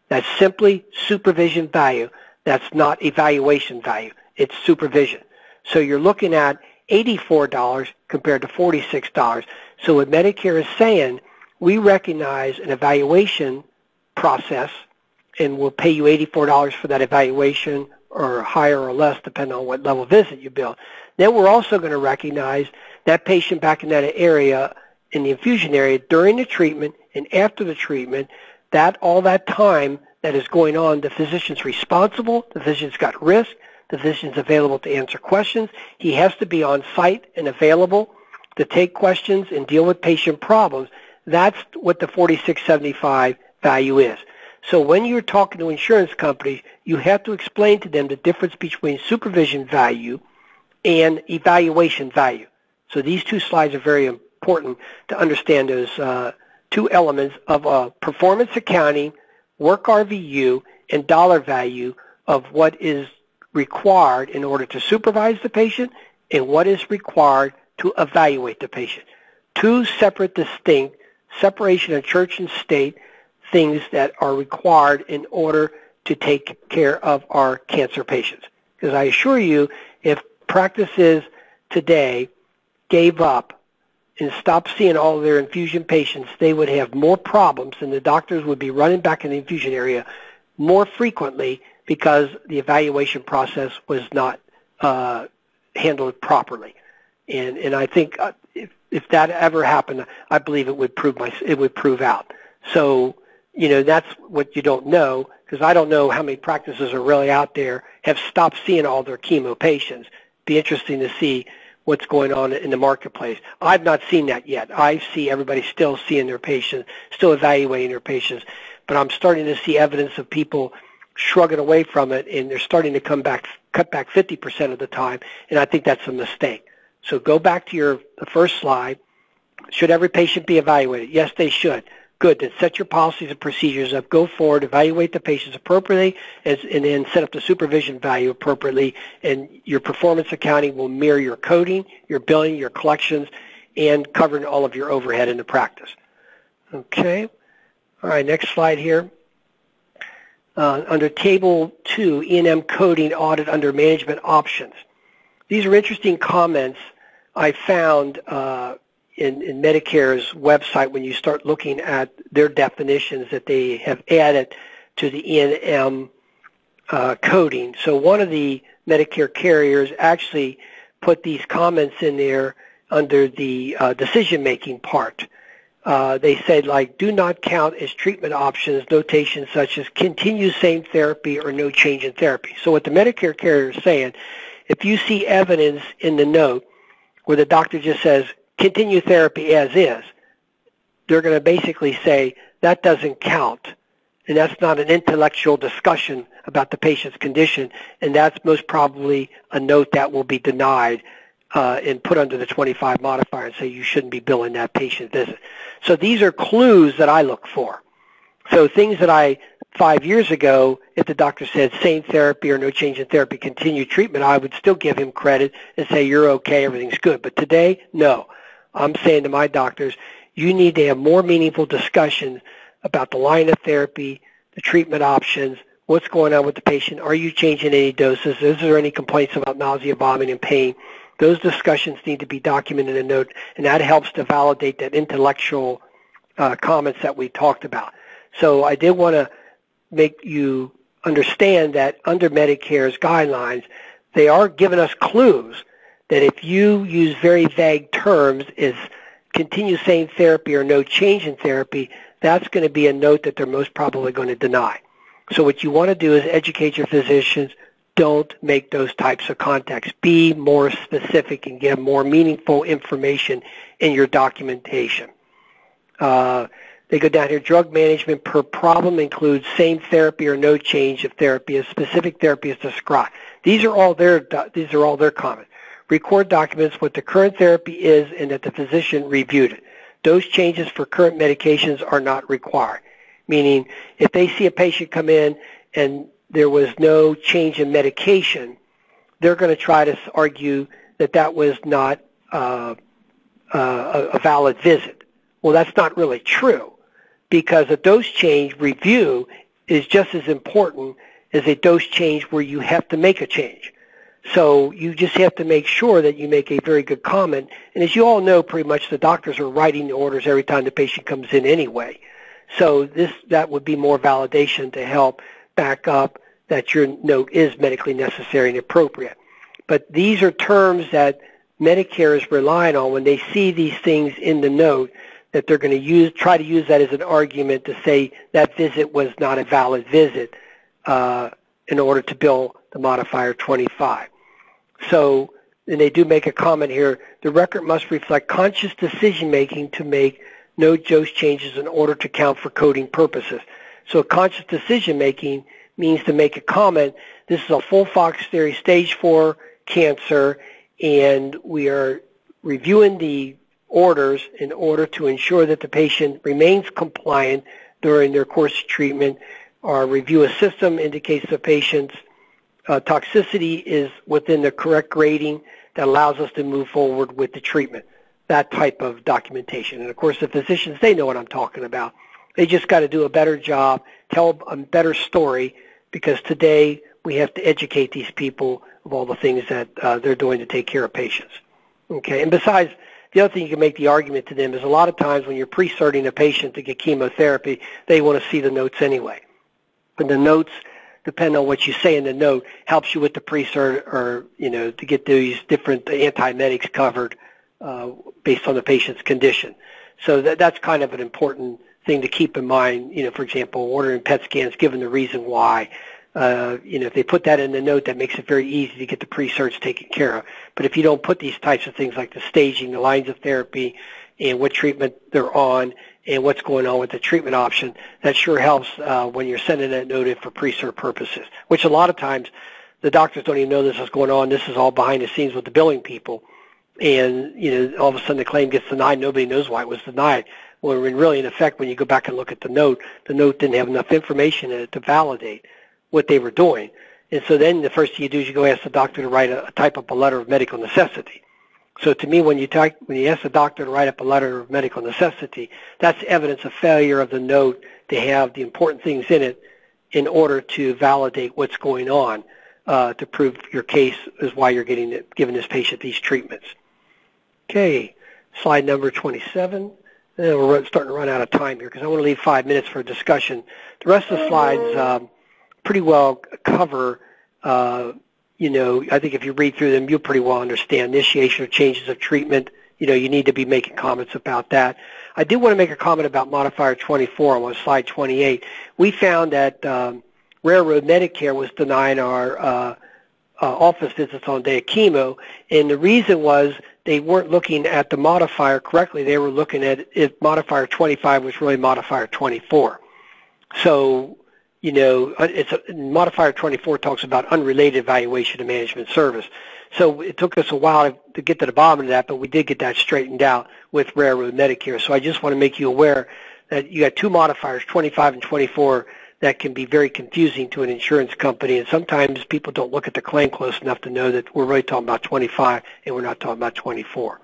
That's simply supervision value. That's not evaluation value. It's supervision. So you're looking at $84 compared to $46. So what Medicare is saying, we recognize an evaluation process and we'll pay you $84 for that evaluation or higher or less depending on what level visit you bill. Then we're also going to recognize that patient back in that area, in the infusion area, during the treatment and after the treatment, that all that time that is going on, the physician's responsible, the physician's got risk, the physician's available to answer questions. He has to be on site and available to take questions and deal with patient problems. That's what the $46.75 value is. So when you're talking to insurance companies, you have to explain to them the difference between supervision value and evaluation value. So these 2 slides are very important to understand those 2 elements of performance accounting, work RVU, and dollar value of what is required in order to supervise the patient and what is required to evaluate the patient. 2 separate, distinct, separation of church and state things that are required in order to take care of our cancer patients. Because I assure you, if practices today gave up and stopped seeing all of their infusion patients, they would have more problems and the doctors would be running back in the infusion area more frequently because the evaluation process was not handled properly. And I think if that ever happened, I believe it would prove out. So, you know, that's what you don't know, because I don't know how many practices are really out there have stopped seeing all their chemo patients. Be interesting to see what's going on in the marketplace. I've not seen that yet. I see everybody still seeing their patients, still evaluating their patients, but I'm starting to see evidence of people shrugging away from it, and they're starting to cut back 50% of the time, and I think that's a mistake. So go back to the first slide. Should every patient be evaluated? Yes, they should. Good. Then set your policies and procedures up. Go forward, evaluate the patients appropriately, and then set up the supervision value appropriately, and your performance accounting will mirror your coding, your billing, your collections, and covering all of your overhead in the practice. Okay. All right, next slide here. Under Table 2, E&M coding audit under management options. These are interesting comments I found in Medicare's website when you start looking at their definitions that they have added to the E&M coding. So one of the Medicare carriers actually put these comments in there under the decision-making part. They said, like, do not count as treatment options notations such as continue same therapy or no change in therapy. So what the Medicare carrier is saying, if you see evidence in the note where the doctor just says, continue therapy as is, they're going to basically say that doesn't count, and that's not an intellectual discussion about the patient's condition, and that's most probably a note that will be denied and put under the 25 modifier and say you shouldn't be billing that patient visit. So these are clues that I look for. So things that 5 years ago, if the doctor said same therapy or no change in therapy, continue treatment, I would still give him credit and say you're okay, everything's good. But today, no. I'm saying to my doctors, you need to have more meaningful discussions about the line of therapy, the treatment options, what's going on with the patient, are you changing any doses, is there any complaints about nausea, vomiting, and pain. Those discussions need to be documented in a note, and that helps to validate that intellectual comments that we talked about. So I did want to make you understand that under Medicare's guidelines, they are giving us clues that if you use very vague terms as continue same therapy or no change in therapy, that's going to be a note that they're most probably going to deny. So what you want to do is educate your physicians. Don't make those types of contacts. Be more specific and give more meaningful information in your documentation. They go down here, drug management per problem includes same therapy or no change of therapy as specific therapy is described. These are all their comments. Record documents what the current therapy is and that the physician reviewed it. Those changes for current medications are not required, meaning if they see a patient come in and there was no change in medication, they're going to try to argue that that was not a valid visit. Well, that's not really true, because a dose change review is just as important as a dose change where you have to make a change. So you just have to make sure that you make a very good comment. And as you all know, pretty much the doctors are writing the orders every time the patient comes in anyway. So that would be more validation to help back up that your note is medically necessary and appropriate. But these are terms that Medicare is relying on when they see these things in the note, that they're going to try to use that as an argument to say that visit was not a valid visit in order to bill the modifier 25. So, and they do make a comment here, the record must reflect conscious decision-making to make no dose changes in order to count for coding purposes. So conscious decision-making means to make a comment, this is a full Fox theory stage 4 cancer, and we are reviewing the orders in order to ensure that the patient remains compliant during their course of treatment. Our review system indicates the patient's toxicity is within the correct grading that allows us to move forward with the treatment. That type of documentation. And of course the physicians, they know what I'm talking about. They just got to do a better job, tell a better story, because today we have to educate these people of all the things that they're doing to take care of patients. Okay, and besides, the other thing you can make the argument to them is a lot of times when you're pre-certing a patient to get chemotherapy, they want to see the notes anyway. And the notes, depending on what you say in the note, helps you with the pre-cert or, to get these different antiemetics covered based on the patient's condition. So that's kind of an important thing to keep in mind. For example, ordering PET scans, given the reason why, if they put that in the note, that makes it very easy to get the pre-search taken care of. But if you don't put these types of things like the staging, the lines of therapy, and what treatment they're on, and what's going on with the treatment option, that sure helps when you're sending that note in for pre-cert purposes, which a lot of times the doctors don't even know this is going on. This is all behind the scenes with the billing people. And, all of a sudden the claim gets denied. Nobody knows why it was denied. Well, really, in effect, when you go back and look at the note didn't have enough information in it to validate what they were doing. And so then the first thing you do is you go ask the doctor to type up a letter of medical necessity. So to me, when you ask the doctor to write up a letter of medical necessity, that's evidence of failure of the note to have the important things in it in order to validate what's going on to prove your case is why you're giving this patient these treatments. Okay, slide number 27. And we're starting to run out of time here because I want to leave 5 minutes for a discussion. The rest of the slides pretty well cover, I think if you read through them, you'll pretty well understand initiation of changes of treatment. You need to be making comments about that. I did want to make a comment about Modifier 24 on slide 28. We found that Railroad Medicare was denying our office visits on day of chemo, and the reason was they weren't looking at the modifier correctly. They were looking at if Modifier 25 was really Modifier 24. So, Modifier 24 talks about unrelated evaluation of management service. So it took us a while to get to the bottom of that, but we did get that straightened out with Railroad Medicare. So I just want to make you aware that you got two modifiers, 25 and 24, that can be very confusing to an insurance company, and sometimes people don't look at the claim close enough to know that we're really talking about 25 and we're not talking about 24.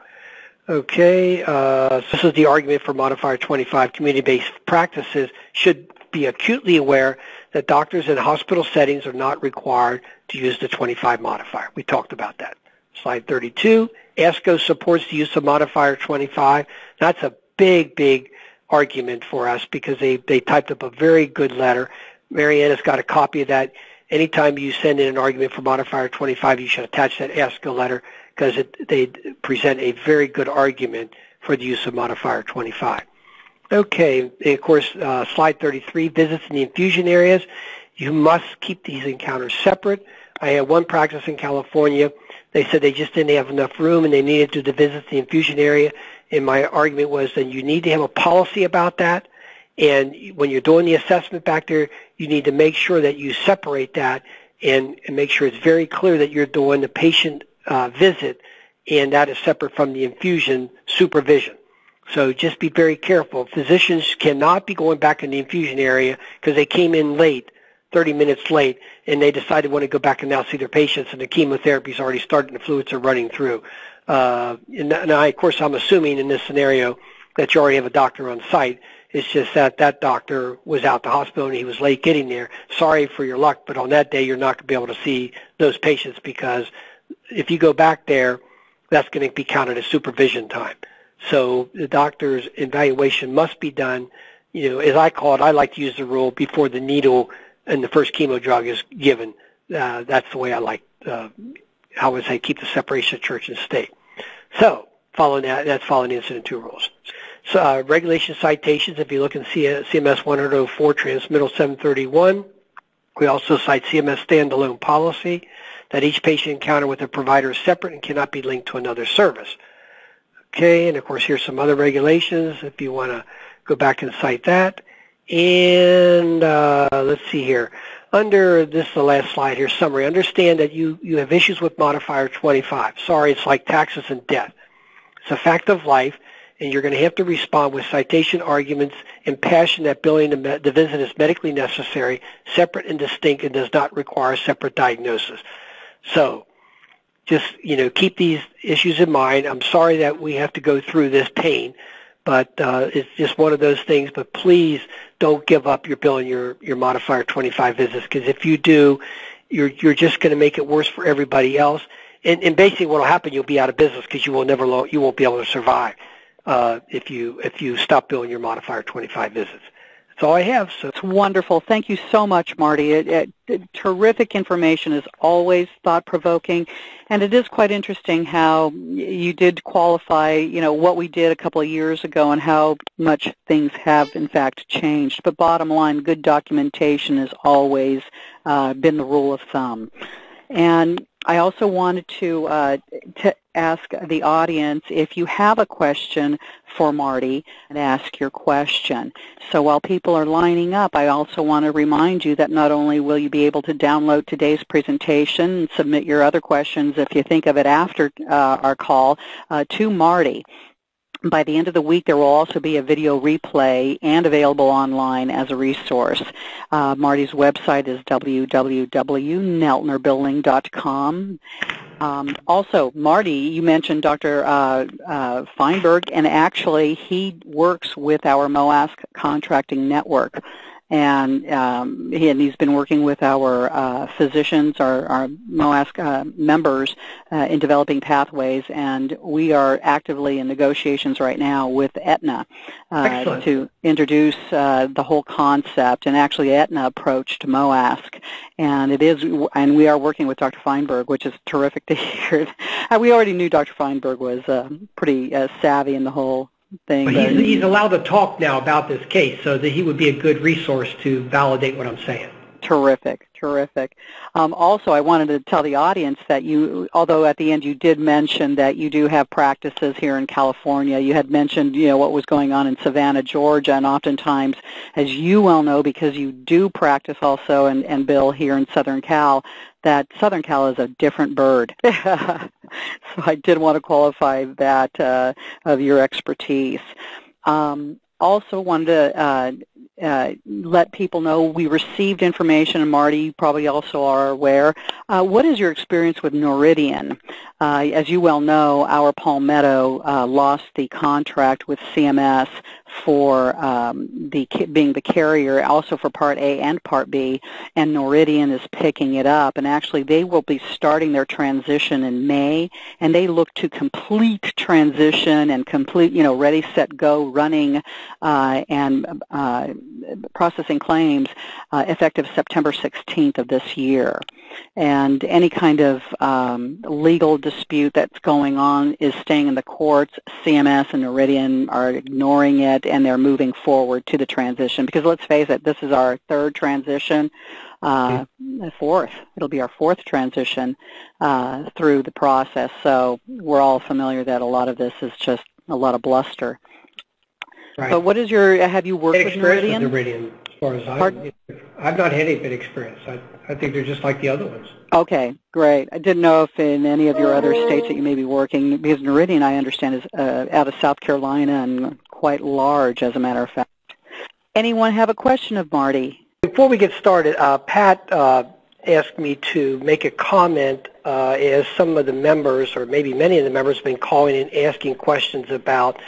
Okay, so this is the argument for Modifier 25. Community-based practices should be acutely aware that doctors in hospital settings are not required to use the 25 modifier. We talked about that. Slide 32, ASCO supports the use of Modifier 25. That's a big argument for us because they typed up a very good letter. Marianna's got a copy of that. Anytime you send in an argument for Modifier 25, you should attach that ASCO letter because they present a very good argument for the use of Modifier 25. Okay, and of course, slide 33, visits in the infusion areas. You must keep these encounters separate. I had one practice in California. They said they just didn't have enough room and they needed to do the visits in the infusion area. And my argument was that you need to have a policy about that. And when you're doing the assessment back there, you need to make sure that you separate that and make sure it's very clear that you're doing the patient visit, and that is separate from the infusion supervision. So just be very careful. Physicians cannot be going back in the infusion area because they came in late, 30 minutes late, and they decided they want to go back and now see their patients, and the chemotherapy's already started and the fluids are running through. And of course, I'm assuming in this scenario that you already have a doctor on site. It's just that that doctor was out the hospital and he was late getting there. Sorry for your luck, but on that day you're not going to be able to see those patients because if you go back there, that's going to be counted as supervision time. So the doctor's evaluation must be done, as I call it, I like to use the rule before the needle and the first chemo drug is given. That's the way I like, I would say, keep the separation of church and state. So following that, that's following Incident 2 rules. So regulation citations, if you look in CMS 104, Transmittal 731, we also cite CMS standalone policy that each patient encounter with a provider is separate and cannot be linked to another service. Okay, and of course here's some other regulations if you want to go back and cite that. And let's see here. Under this is the last slide here, summary. Understand that you have issues with Modifier 25. Sorry, it's like taxes and death. It's a fact of life, and you're going to have to respond with citation arguments and passion that billing the visit is medically necessary, separate and distinct, and does not require a separate diagnosis. So just, keep these issues in mind. I'm sorry that we have to go through this pain, but it's just one of those things. But please don't give up your billing your Modifier 25 visits, because if you do, you're just going to make it worse for everybody else. And basically what will happen, you'll be out of business because you won't be able to survive if you stop billing your Modifier 25 visits. That's all I have. So it's wonderful. Thank you so much, Marty. Terrific information, is always thought-provoking, and it is quite interesting how you did qualify, what we did a couple of years ago and how much things have, in fact, changed. But bottom line, good documentation has always been the rule of thumb. And I also wanted to ask the audience if you have a question for Marty, and ask your question. So while people are lining up, I also want to remind you that not only will you be able to download today's presentation and submit your other questions, if you think of it after our call, to Marty. By the end of the week, there will also be a video replay and available online as a resource. Marty's website is www.neltnerbuilding.com. Also, Marty, you mentioned Dr. Feinberg, and actually he works with our MOASC contracting network. And he's been working with our physicians, our MOASC members, in developing pathways, and we are actively in negotiations right now with Aetna to introduce the whole concept. And actually, Aetna approached MOASC, and we are working with Dr. Feinberg, which is terrific to hear. We already knew Dr. Feinberg was pretty savvy in the whole thing. But he's allowed to talk now about this case, so that he would be a good resource to validate what I'm saying. Terrific, terrific. Also, I wanted to tell the audience that although at the end you did mention that you do have practices here in California, you had mentioned, what was going on in Savannah, Georgia, and oftentimes, as you well know, because you do practice also and bill here in Southern Cal, that Southern Cal is a different bird. So I did want to qualify that of your expertise. Also wanted to let people know we received information, and Marty, you probably also are aware. What is your experience with Noridian? As you well know, our Palmetto lost the contract with CMS for being the carrier, also for Part A and Part B, and Noridian is picking it up. And actually, they will be starting their transition in May, and they look to complete transition and complete, ready, set, go, running, and processing claims effective September 16th of this year. And any kind of legal dispute that's going on is staying in the courts. CMS and Noridian are ignoring it, and they're moving forward to the transition. Because let's face it, this is our third transition, fourth. It'll be our fourth transition through the process. So we're all familiar that a lot of this is just a lot of bluster. Right. But what is have you worked with Noridian? As far as I've not had any bit experience. I think they're just like the other ones. Okay, great. I didn't know if in any of your other states that you may be working, because Noridian, I understand, is out of South Carolina and quite large, as a matter of fact. Anyone have a question of Marty? Before we get started, Pat asked me to make a comment as some of the members, or maybe many of the members, have been calling and asking questions about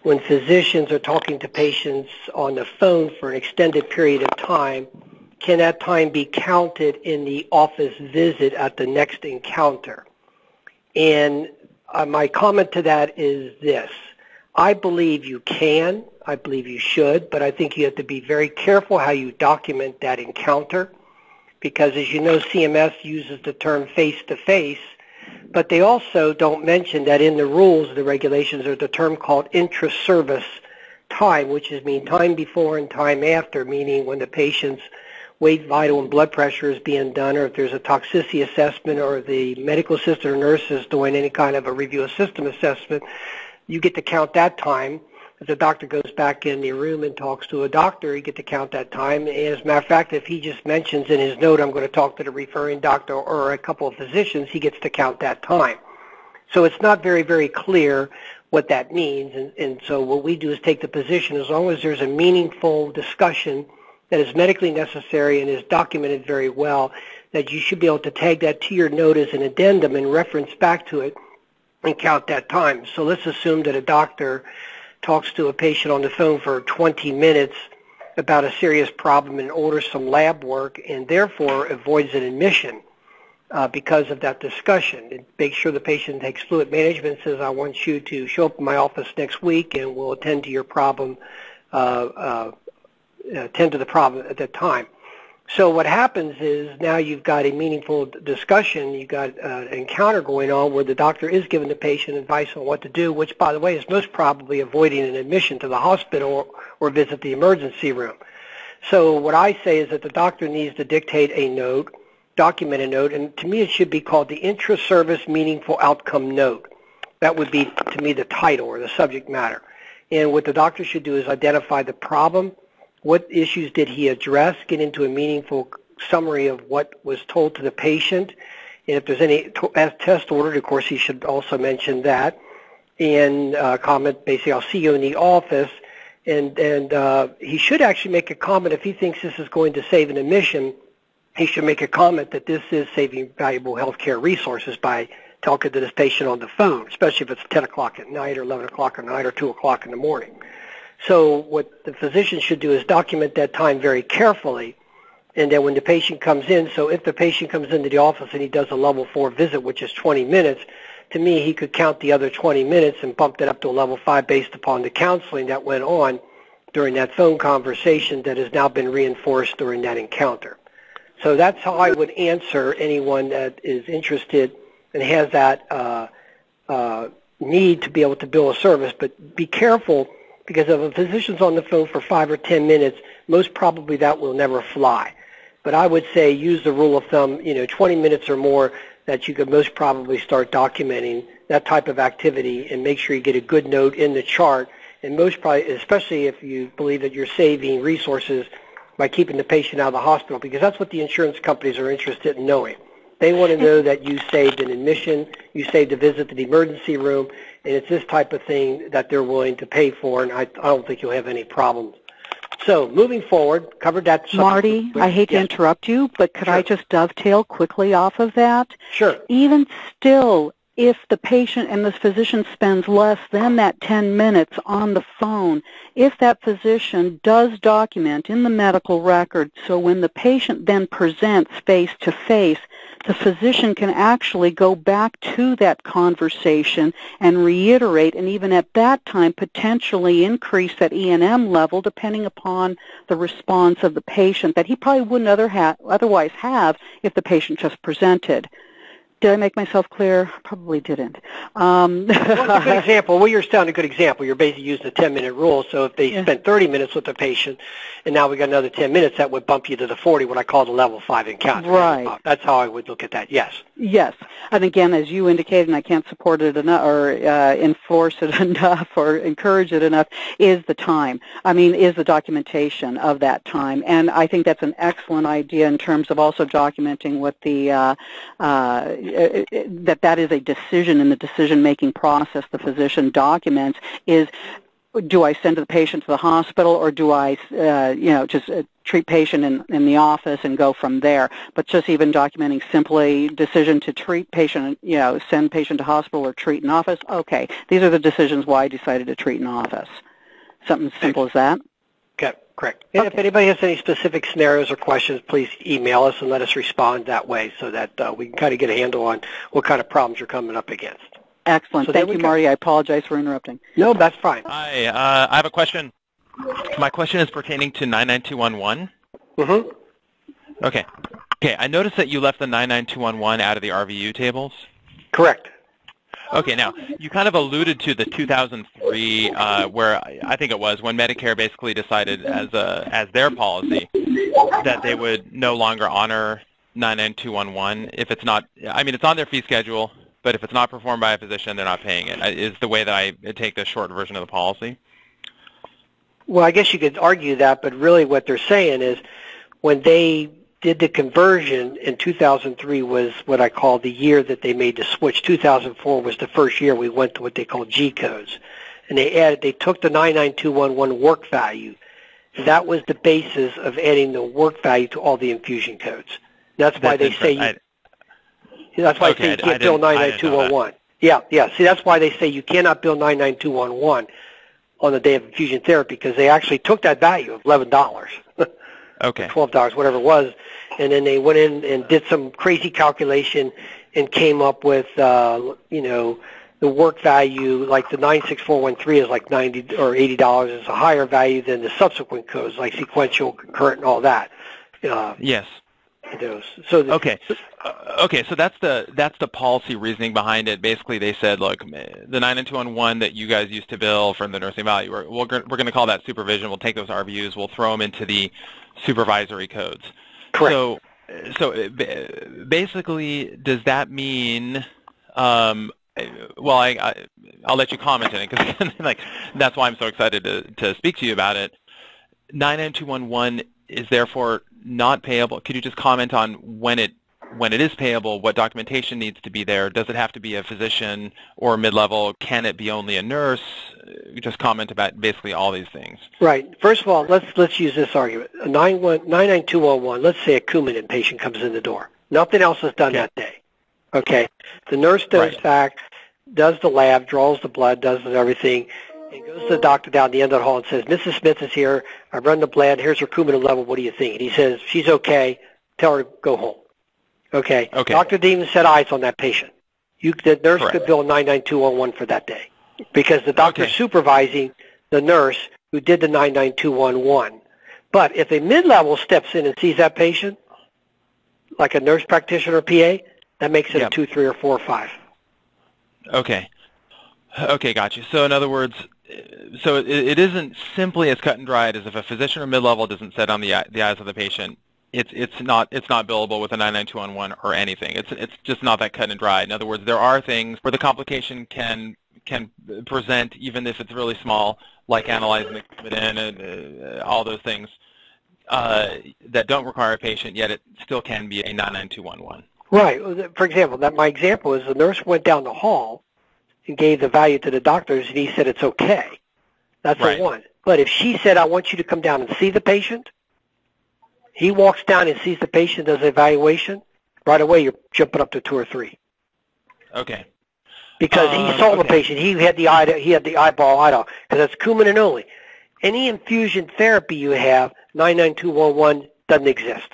when physicians are talking to patients on the phone for an extended period of time, can that time be counted in the office visit at the next encounter? And my comment to that is this. I believe you can, I believe you should, but I think you have to be very careful how you document that encounter, because as you know, CMS uses the term face-to-face, but they also don't mention that in the rules, the regulations, there's a term called intra-service time, which is time before and time after, meaning when the patient's weight, vital, and blood pressure is being done, or if there's a toxicity assessment, or the medical assistant or nurse is doing any kind of a review of system assessment, you get to count that time. If the doctor goes back in the room and talks to a doctor, you get to count that time. And as a matter of fact, if he just mentions in his note, I'm going to talk to the referring doctor or a couple of physicians, he gets to count that time. So it's not very, very clear what that means. And so what we do is take the position, as long as there's a meaningful discussion that is medically necessary and is documented very well, that you should be able to tag that to your note as an addendum and reference back to it and count that time. So let's assume that a doctor talks to a patient on the phone for 20 minutes about a serious problem and orders some lab work, and therefore avoids an admission because of that discussion. And make sure the patient takes fluid management, says, I want you to show up in my office next week and we'll attend to your problem tend to the problem at that time. So what happens is now you've got a meaningful discussion, you've got an encounter going on where the doctor is giving the patient advice on what to do, which, by the way, is most probably avoiding an admission to the hospital or visit the emergency room. So what I say is that the doctor needs to dictate a note, document a note, and to me it should be called the Intra-Service Meaningful Outcome Note. That would be, to me, the title or the subject matter. And what the doctor should do is identify the problem, what issues did he address, get into a meaningful summary of what was told to the patient, and if there's any test ordered, of course, he should also mention that, and comment basically, I'll see you in the office, and he should actually make a comment if he thinks this is going to save an admission. He should make a comment that this is saving valuable healthcare resources by talking to this patient on the phone, especially if it's 10 o'clock at night or 11 o'clock at night or 2 o'clock in the morning. So what the physician should do is document that time very carefully, and then when the patient comes in, so if the patient comes into the office and he does a level 4 visit, which is 20 minutes, to me he could count the other 20 minutes and bump that up to a level 5 based upon the counseling that went on during that phone conversation that has now been reinforced during that encounter. So that's how I would answer anyone that is interested and has that need to be able to bill a service, but be careful, because if a physician's on the phone for 5 or 10 minutes, most probably that will never fly. But I would say use the rule of thumb, 20 minutes or more, that you could most probably start documenting that type of activity and make sure you get a good note in the chart. And most probably, especially if you believe that you're saving resources by keeping the patient out of the hospital, because that's what the insurance companies are interested in knowing. They want to know that you saved an admission, you saved a visit to the emergency room, and it's this type of thing that they're willing to pay for, and I don't think you'll have any problems. So moving forward, covered that subject. Marty, I hate to interrupt you, but could I just dovetail quickly off of that? Sure. Even still, if the patient and the physician spends less than that 10 minutes on the phone, if that physician does document in the medical record, so when the patient then presents face-to-face, the physician can actually go back to that conversation and reiterate, and even at that time potentially increase that E&M level depending upon the response of the patient that he probably wouldn't otherwise have if the patient just presented. Did I make myself clear? Probably didn't. Well, it's a good example. Well, you're still a good example. You're basically using the 10-minute rule. So if they spent 30 minutes with the patient, and now we got another 10 minutes, that would bump you to the 40, what I call the level 5 encounter. Right. That's how I would look at that. Yes. Yes. And again, as you indicated, and I can't support it enough or enforce it enough or encourage it enough, is the time. Is the documentation of that time. And I think that's an excellent idea in terms of also documenting what the that is a decision in the decision-making process the physician documents is, do I send the patient to the hospital or do I, just treat patient in the office and go from there? But just even documenting simply decision to treat patient, send patient to hospital or treat in office, okay, these are the decisions why I decided to treat in office. Something as simple as that. Okay, correct. And if anybody has any specific scenarios or questions, please email us and let us respond that way so that we can kind of get a handle on what kind of problems you're coming up against. Excellent. So thank you, Marty. I apologize for interrupting. No, that's fine. Hi, I have a question. My question is pertaining to 99211. Mm-hmm. Okay, I noticed that you left the 99211 out of the RVU tables. Correct. Okay, now, you kind of alluded to the 2003, where I think it was, when Medicare basically decided as their policy that they would no longer honor 99211 if it's not, it's on their fee schedule, but if it's not performed by a physician, they're not paying it, is the way that I take the short version of the policy. Well, I guess you could argue that, but really what they're saying is when they did the conversion in 2003 was what I call the year that they made the switch. 2004 was the first year we went to what they call G codes. And they took the 99211 work value. That was the basis of adding the work value to all the infusion codes. That's why they say you can't bill 99211. Yeah. See, that's why they say you cannot bill 99211 on the day of infusion therapy, because they actually took that value of $11. Okay. $12, whatever it was, and then they went in and did some crazy calculation and came up with, the work value, like the 96413 is like $90 or $80, is a higher value than the subsequent codes, like sequential, concurrent, and all that. Yes. So okay. So that's the policy reasoning behind it. Basically, they said, look, the 99211 that you guys used to bill from the nursing value, we're going to call that supervision. We'll take those RVUs, we'll throw them into the supervisory codes. Correct. So basically, does that mean? Well, I'll let you comment on it because like that's why I'm so excited to speak to you about it. 99211 is therefore not payable. Could you just comment on when it is payable, what documentation needs to be there? Does it have to be a physician or mid-level? Can it be only a nurse? Just comment about basically all these things. Right. First of all, let's use this argument. 99211, let's say a Coumadin patient comes in the door. Nothing else is done that day. Okay. The nurse does back, does the lab, draws the blood, does everything, and goes to the doctor down the end of the hall and says, Mrs. Smith is here. I've run the blood. Here's her Coumadin level. What do you think? And he says, she's okay. Tell her to go home. Okay. Doctor didn't even set eyes on that patient. The nurse could bill 99211 for that day because the doctor's supervising the nurse who did the 99211. But if a mid-level steps in and sees that patient, like a nurse practitioner or PA, that makes it a 2, 3, or 4, or 5. Okay. Okay, got you. So in other words, so it isn't simply as cut and dried as if a physician or mid-level doesn't set on the eyes of the patient. It's not billable with a 99211 or anything. It's just not that cut and dried. In other words, there are things where the complication can present even if it's really small, like analyzing the Coumadin and all those things that don't require a patient, yet it still can be a 99211. Right. For example, my example is the nurse went down the hall and gave the value to the doctors, and he said it's okay. That's a 1. But if she said, I want you to come down and see the patient, he walks down and sees the patient, does the evaluation, right away you're jumping up to 2 or 3. Okay. Because he saw the patient, he had the eyeball, because that's Coumadin only. Any infusion therapy you have, 99211 doesn't exist.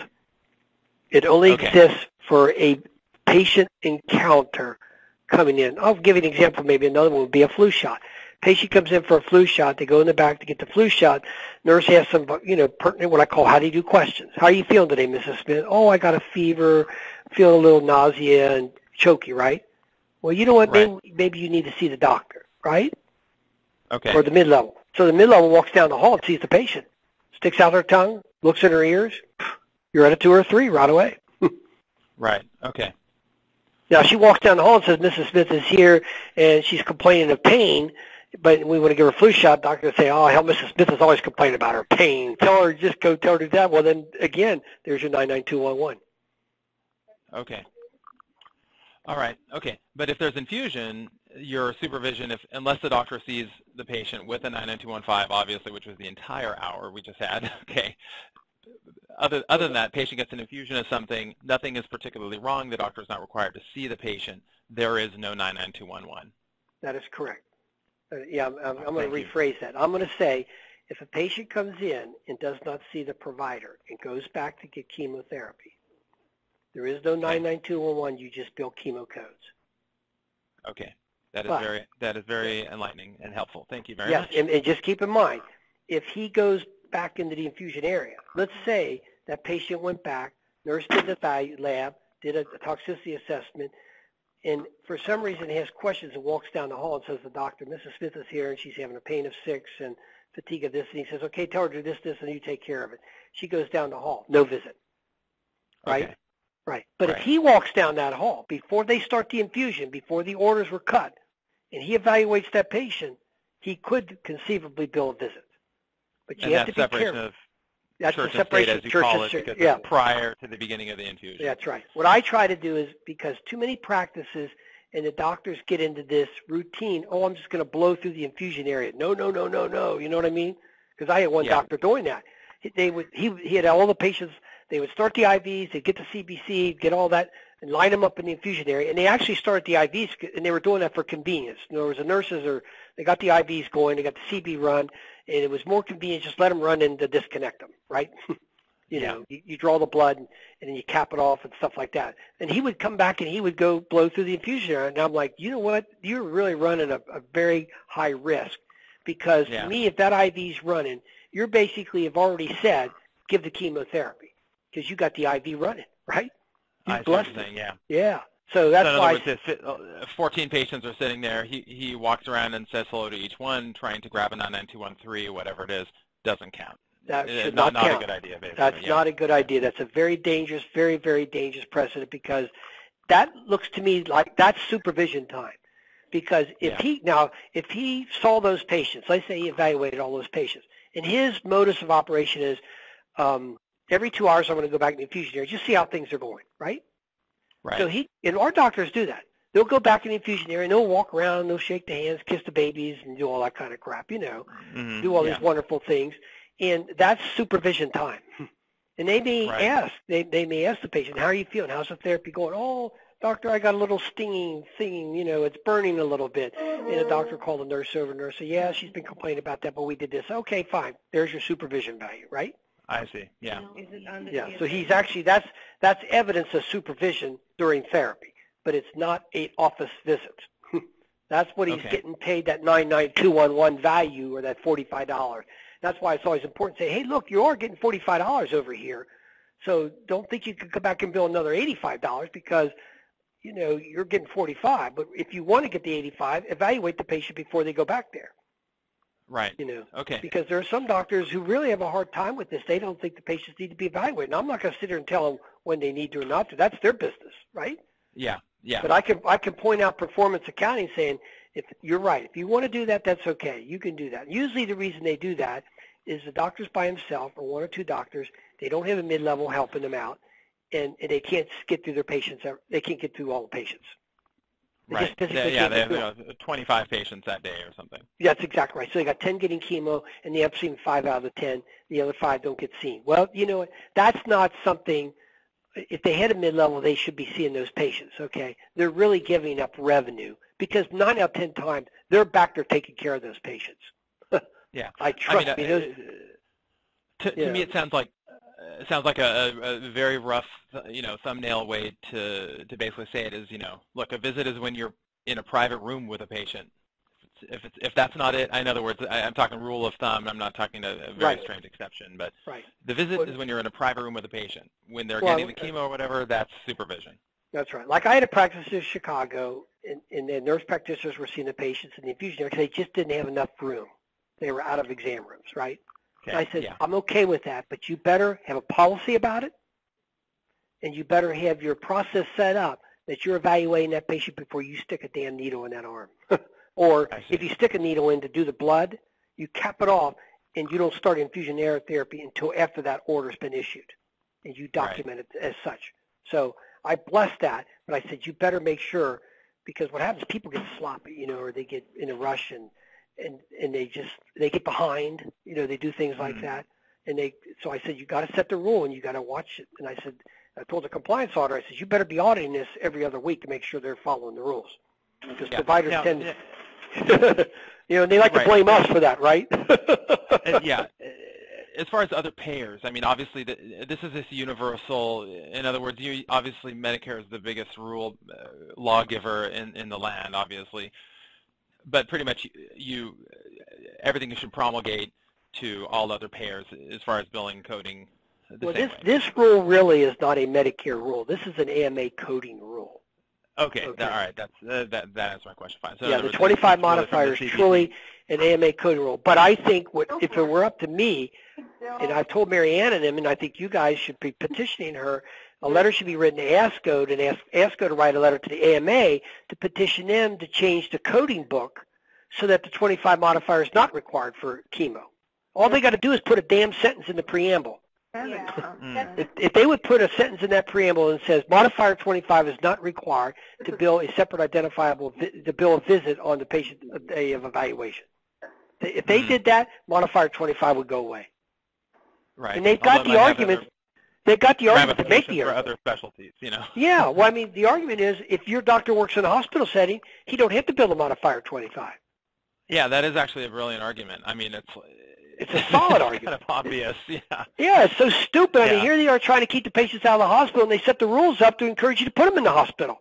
It only exists for a patient encounter coming in. I'll give you an example. Maybe another one would be a flu shot. Patient comes in for a flu shot. They go in the back to get the flu shot. Nurse asks them, pertinent, what I call how do you do questions. How are you feeling today, Mrs. Smith? Oh, I got a fever, feeling a little nausea and choky, right? Well, you know what? Maybe you need to see the doctor, right? Okay. Or the mid-level. So the mid-level walks down the hall and sees the patient, sticks out her tongue, looks in her ears. You're at a 2 or 3 right away. Right. Okay. Now, she walks down the hall and says, Mrs. Smith is here, and she's complaining of pain, but we want to give her a flu shot. Doctor will say, oh, hell, Mrs. Smith is always complaining about her pain. Tell her, just go tell her to do that. Well, then, again, there's your 99211. Okay. All right. Okay. But if there's infusion, your supervision, unless the doctor sees the patient with a 99215, obviously, which was the entire hour we just had, okay, other than that, patient gets an infusion of something, nothing is particularly wrong, the doctor is not required to see the patient, there is no 99211. That is correct. I'm going to rephrase that. I'm going to say if a patient comes in and does not see the provider and goes back to get chemotherapy, there is no 99211, you just bill chemo codes. Okay. That is very enlightening and helpful. Thank you very much. Yes, and just keep in mind, if he goes back into the infusion area, let's say that patient went back, nurse did the value lab, did a toxicity assessment, and for some reason he has questions and walks down the hall and says to the doctor, Mrs. Smith is here and she's having a pain of 6 and fatigue of this, and he says, okay, tell her to do this, and you take care of it. She goes down the hall, no visit. Right? Okay. Right. But if he walks down that hall before they start the infusion, before the orders were cut, and he evaluates that patient, he could conceivably bill a visit. But you have to be careful. That's the separation as you call it, because it's prior to the beginning of the infusion. That's right. What I try to do is, because too many practices and the doctors get into this routine, oh, I'm just going to blow through the infusion area. No. You know what I mean? Because I had one doctor doing that. He had all the patients, they would start the IVs, they'd get the CBC, get all that, and line them up in the infusion area. And they actually started the IVs, and they were doing that for convenience. In other words, the nurses they got the IVs going, they got the CB run, and it was more convenient just let them run and to disconnect them, right? You know, you draw the blood and then you cap it off and stuff like that. And he would come back and he would go blow through the infusion area. And I'm like, you know what? You're really running a very high risk because to me, if that IV's running, you're basically have already said, give the chemotherapy because you got the IV running, right? You blessed it. Yeah. So that's in why. Other words, 14 patients are sitting there. He walks around and says hello to each one, trying to grab a 99213, whatever it is, doesn't count. That should not count. Not a good idea, basically. That's not a good idea. That's a very dangerous, very, very dangerous precedent because that looks to me like that's supervision time. Because if he saw those patients, let's say he evaluated all those patients, and his modus of operation is every 2 hours I'm going to go back to the infusion area, just see how things are going, right? Right. So and our doctors do that. They'll go back in the infusion area and they'll walk around, they'll shake the hands, kiss the babies, and do all that kind of crap, you know, do all these wonderful things. And that's supervision time. And they may ask, they may ask the patient, how are you feeling? How's the therapy going? Oh, doctor, I got a little stinging, you know, it's burning a little bit. And the doctor called the nurse over, nurse said, yeah, she's been complaining about that, but we did this. Okay, fine. There's your supervision value, right? I see, yeah. So he's actually, that's evidence of supervision during therapy, but it's not an office visit. That's what he's getting paid, that 99211 value or that $45. That's why it's always important to say, hey, look, you are getting $45 over here, so don't think you could come back and bill another $85 because, you know, you're getting $45. But if you want to get the $85, evaluate the patient before they go back there. Right. You know, okay. Because there are some doctors who really have a hard time with this. They don't think the patients need to be evaluated. And I'm not going to sit here and tell them when they need to or not to. That's their business, right? Yeah. But I can point out performance accounting saying, if you're right, if you want to do that, that's okay. You can do that. Usually the reason they do that is the doctor's by himself or one or two doctors. They don't have a mid-level helping them out, and they can't get through their patients. They can't get through all the patients. Right. They have 25 patients that day or something. Yeah, that's exactly right. So they got 10 getting chemo, and they end up seeing 5 out of the 10. The other 5 don't get seen. Well, you know what? That's not something. If they had a mid-level, they should be seeing those patients, okay? They're really giving up revenue because 9 out of 10 times, they're back there taking care of those patients. Yeah. To me, it sounds like a very rough, you know, thumbnail way to basically say it is, you know, look, a visit is when you're in a private room with a patient. If that's not it, in other words, I'm talking rule of thumb. I'm not talking a very strange exception, but the visit is when you're in a private room with a patient. When they're getting the chemo or whatever, that's supervision. That's right. Like I had a practice in Chicago, and the nurse practitioners were seeing the patients in the infusion area because they just didn't have enough room. They were out of exam rooms, right? Okay. I said, I'm okay with that, but you better have a policy about it, and you better have your process set up that you're evaluating that patient before you stick a damn needle in that arm. Or if you stick a needle in to do the blood, you cap it off, and you don't start infusion air therapy until after that order's been issued, and you document it as such. So I blessed that, but I said, you better make sure, because what happens is people get sloppy, you know, or they get in a rush, and they get behind, you know, they do things like that, so I said, you got to set the rule and you got to watch it. And I told the compliance auditor, I said, you better be auditing this every other week to make sure they're following the rules, because providers tend, you know, and they like to blame us for that, right? As far as other payers, I mean, obviously this is this universal. In other words, obviously Medicare is the biggest rule lawgiver in the land, obviously. But pretty much everything you should promulgate to all other payers as far as billing, coding. This rule really is not a Medicare rule. This is an AMA coding rule. Okay. All right. That answers my question. Fine. So the 25 modifier is truly an AMA coding rule. But I think if it were up to me, and I've told Mary Ann and them, and I think you guys should be petitioning her, a letter should be written to ASCO and ask ASCO to write a letter to the AMA to petition them to change the coding book so that the 25 modifier is not required for chemo. All they got to do is put a damn sentence in the preamble. If they would put a sentence in that preamble and says modifier 25 is not required to bill a separate identifiable to bill a visit on the patient day of evaluation. If they did that, modifier 25 would go away. Right. And they've got the argument. They've got the argument to make the argument. For other specialties, you know. Yeah, well, I mean, the argument is if your doctor works in a hospital setting, he don't have to bill a modifier 25. Yeah, that is actually a brilliant argument. I mean, It's a solid It's argument. kind of obvious, yeah. Yeah, it's so stupid. I mean, Yeah. here they are trying to keep the patients out of the hospital, and they set the rules up to encourage you to put them in the hospital.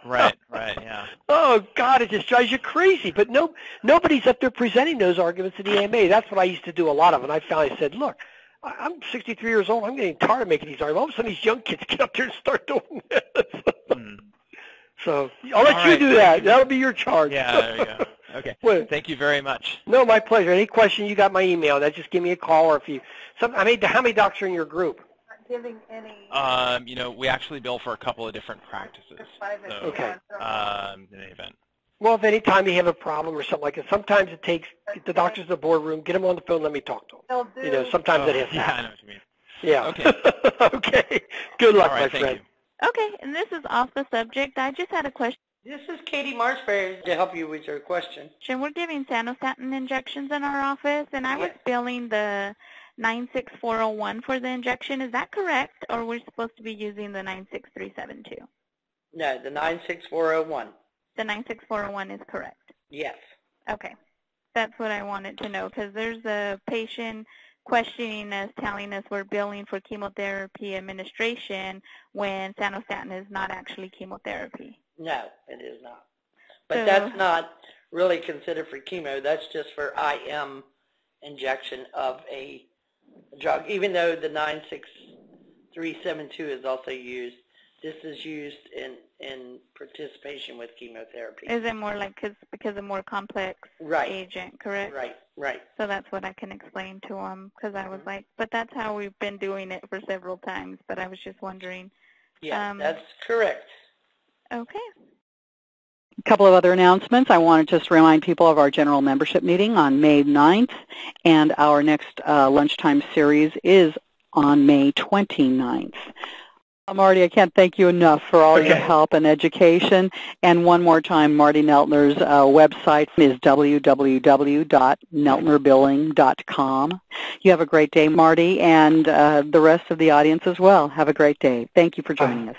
Right, yeah. Oh, God, it just drives you crazy. But nobody's up there presenting those arguments to the AMA. That's what I used to do a lot of, and I finally said, look, I'm 63 years old. I'm getting tired of making these arguments. All of a sudden, these young kids get up there and start doing this. So I'll let you do that. That'll be your charge. Yeah, there you go. Okay. Well, thank you very much. No, my pleasure. Any question, you got my email. That just give me a call, or if you. How many docs are in your group? Giving any. You know, we actually bill for a couple of different practices. So, Okay. In any event. Well, if any time you have a problem or something like that, sometimes it takes get the doctors in the boardroom, get them on the phone, let me talk to them. They'll do. You know, sometimes it has to Yeah, happen. I know what you mean. Yeah. Okay. Okay. Good luck, All right, my thank friend. you. Okay, and this is off the subject. I just had a question. This is Katie Marsberry to help you with your question. We're giving sanostatin injections in our office, and I was billing the 96401 for the injection. Is that correct, or we're supposed to be using the 96372? No, the 96401. The 96401 is correct. Yes. Okay. That's what I wanted to know, because there's a patient questioning us, telling us we're billing for chemotherapy administration when sanostatin is not actually chemotherapy. No, it is not. But that's not really considered for chemo. That's just for IM injection of a drug. Even though the 96372 is also used, this is used in participation with chemotherapy. Is it more like because of more complex agent, correct? Right. So that's what I can explain to them, because I was like, but that's how we've been doing it for several times, but I was just wondering. Yeah, that's correct. Okay. A couple of other announcements. I want to just remind people of our general membership meeting on May 9th, and our next lunchtime series is on May 29th. Marty, I can't thank you enough for all your help and education. And one more time, Marty Neltner's website is www.neltnerbilling.com. You have a great day, Marty, and the rest of the audience as well. Have a great day. Thank you for joining us.